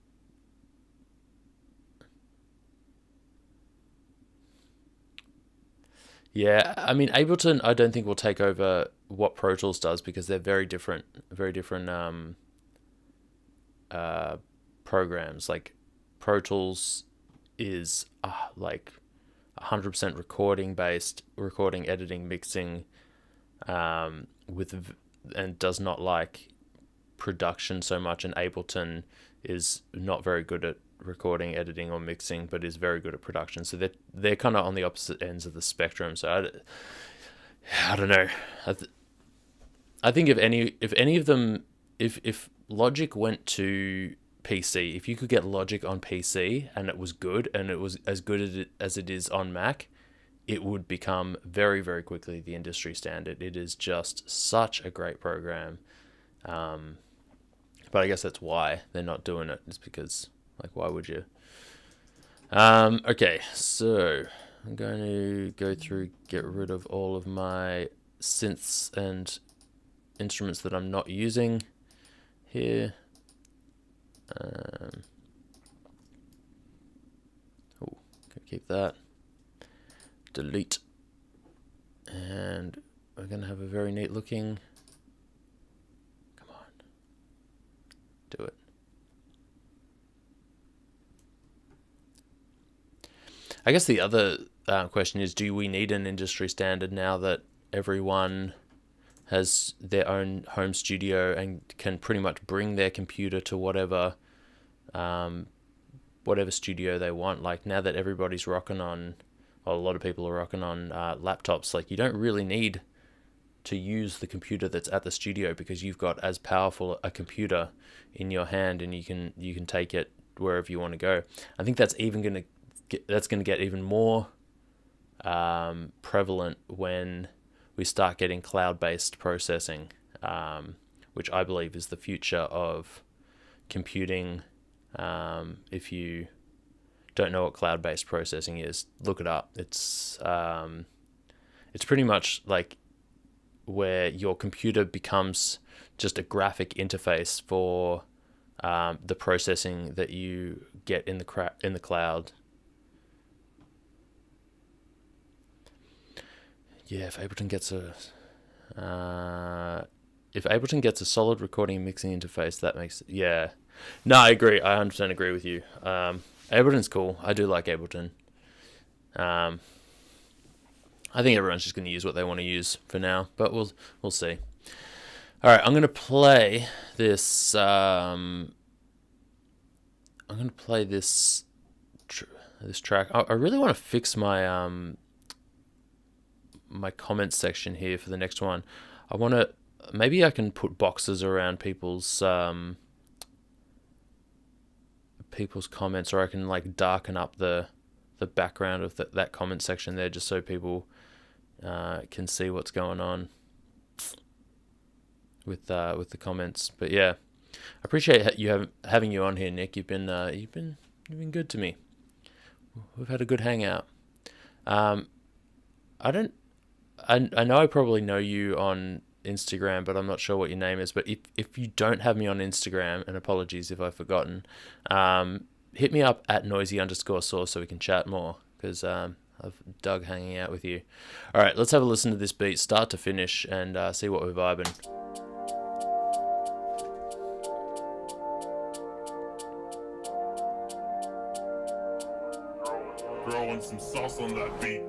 Yeah, I mean, Ableton, I don't think will take over what Pro Tools does because they're very different programs. Like Pro Tools is like 100% recording, editing, mixing, and does not like production so much. And Ableton is not very good at recording, editing, or mixing, but is very good at production. So they're kind of on the opposite ends of the spectrum. So I don't know. I think if any of them, if Logic went to PC, if you could get Logic on PC and it was good, and it was as good as it is on Mac, it would become very, very quickly the industry standard. It is just such a great program. But I guess that's why they're not doing it. It's because, like, why would you? Okay, so I'm going to go through, get rid of all of my synths and instruments that I'm not using here. Keep that. Delete. And we're going to have a very neat looking. Come on. Do it. I guess the other question is, do we need an industry standard now that everyone has their own home studio and can pretty much bring their computer to whatever studio they want? Like, now that everybody's rocking on, well, a lot of people are rocking on laptops, like, you don't really need to use the computer that's at the studio because you've got as powerful a computer in your hand, and you can take it wherever you want to go. I think that's going to get even more prevalent when we start getting cloud-based processing, which I believe is the future of computing. If you don't know what cloud-based processing is, look it up. It's pretty much like where your computer becomes just a graphic interface for the processing that you get in the cloud. Yeah, if Ableton gets a solid recording and mixing interface, that makes it, yeah. No, I agree. I 100% agree with you. Ableton's cool. I do like Ableton. I think everyone's just going to use what they want to use for now, but we'll see. All right, I'm going to play this. This track. I really want to fix my my comments section here for the next one. Maybe I can put boxes around people's comments, or I can like darken up the background of that comment section there, just so people can see what's going on with the comments. But yeah, I appreciate having you on here, Nick. You've been good to me. We've had a good hangout. I know I probably know you on Instagram, but I'm not sure what your name is. But if you don't have me on Instagram, and apologies if I've forgotten, hit me up at noisy_sauce so we can chat more, because I've dug hanging out with you. All right, let's have a listen to this beat start to finish and see what we're vibing. Throwing some sauce on that beat.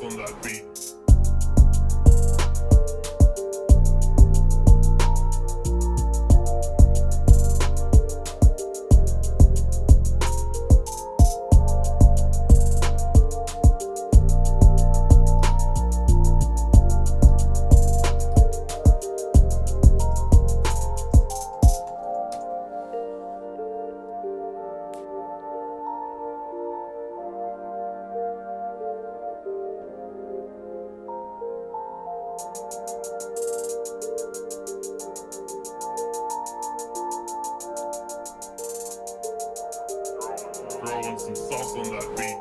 On that beat. Throwing some sauce on that beat.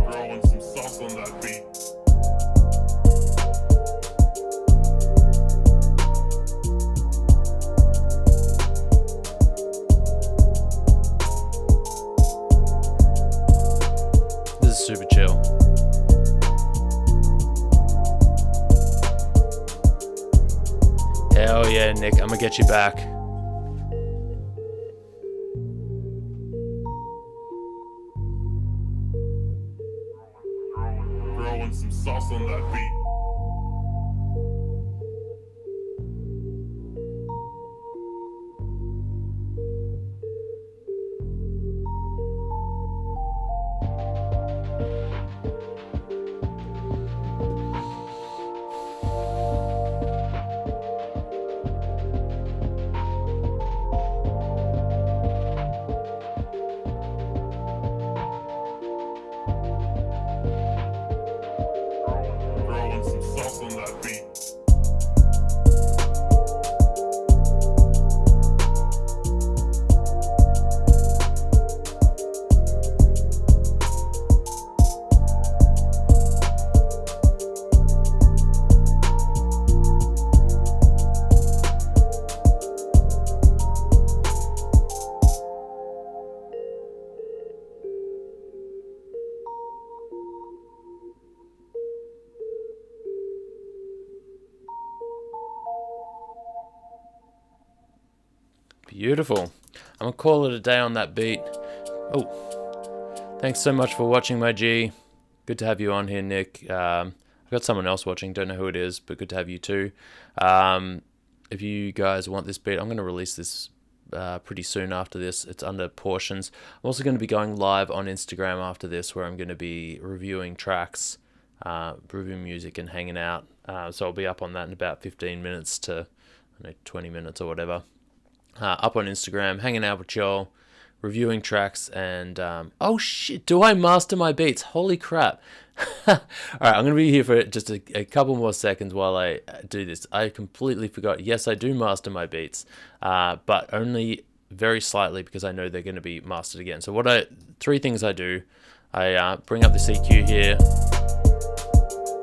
Throwing some sauce on that beat. This is super chill. Hell yeah, Nick, I'm gonna get you back. Throwing some sauce on that beat. Throwing some sauce on that beat. Beautiful. I'm gonna call it a day on that beat. Oh, thanks so much for watching, my G. Good to have you on here, Nick. I've got someone else watching, don't know who it is, but good to have you too. If you guys want this beat, I'm gonna release this pretty soon after this. It's under portions. I'm also gonna be going live on Instagram after this, where I'm gonna be reviewing tracks, reviewing music and hanging out. So I'll be up on that in about 15 minutes to 20 minutes or whatever. Up on Instagram, hanging out with y'all, reviewing tracks, and oh shit, do I master my beats? Holy crap. Alright, I'm going to be here for just a couple more seconds while I do this. I completely forgot. Yes, I do master my beats, but only very slightly because I know they're going to be mastered again. So three things I do. I bring up this EQ here.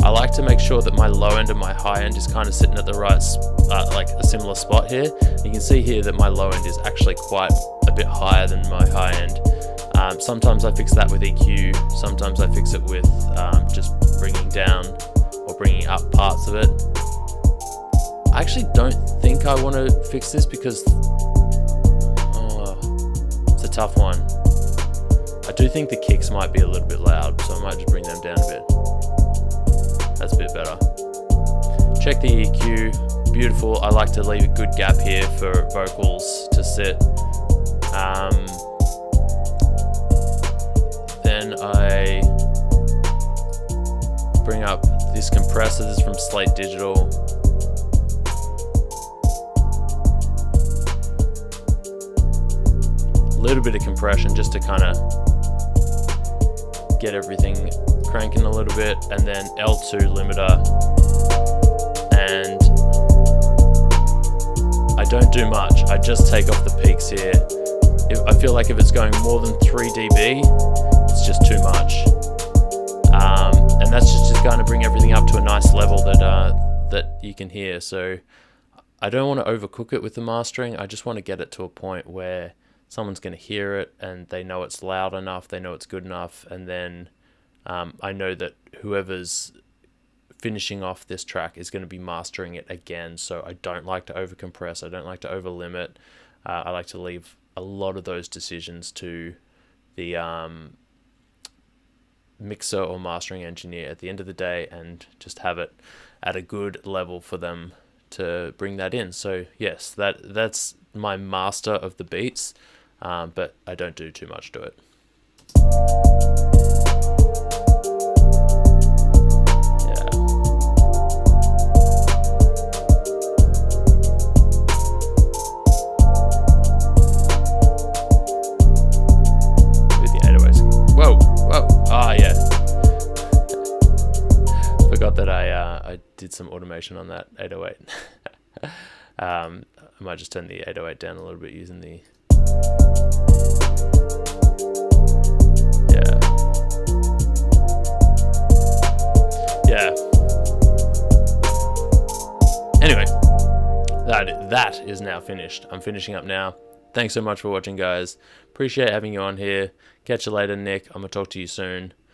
I like to make sure that my low end and my high end is kind of sitting at the right, like a similar spot here. You can see here that my low end is actually quite a bit higher than my high end. Sometimes I fix that with EQ, sometimes I fix it with just bringing down or bringing up parts of it. I actually don't think I want to fix this because it's a tough one. I do think the kicks might be a little bit loud, so I might just bring them down a bit. That's a bit better. Check the EQ, beautiful. I like to leave a good gap here for vocals to sit. Then I bring up this compressor. This is from Slate Digital. A little bit of compression just to kind of get everything cranking a little bit, and then L2 limiter, and I don't do much. I just take off the peaks here. I feel like if it's going more than 3 dB, it's just too much, and that's just going to bring everything up to a nice level that you can hear. So I don't want to overcook it with the mastering. I just want to get it to a point where someone's going to hear it and they know it's loud enough, they know it's good enough, and then I know that whoever's finishing off this track is going to be mastering it again. So I don't like to overcompress, I don't like to overlimit. I like to leave a lot of those decisions to the mixer or mastering engineer at the end of the day, and just have it at a good level for them to bring that in. So yes, that's my master of the beats, but I don't do too much to it. I did some automation on that 808. I might just turn the 808 down a little bit using the... Yeah. Anyway, that is now finished. I'm finishing up now. Thanks so much for watching, guys. Appreciate having you on here. Catch you later, Nick. I'm going to talk to you soon.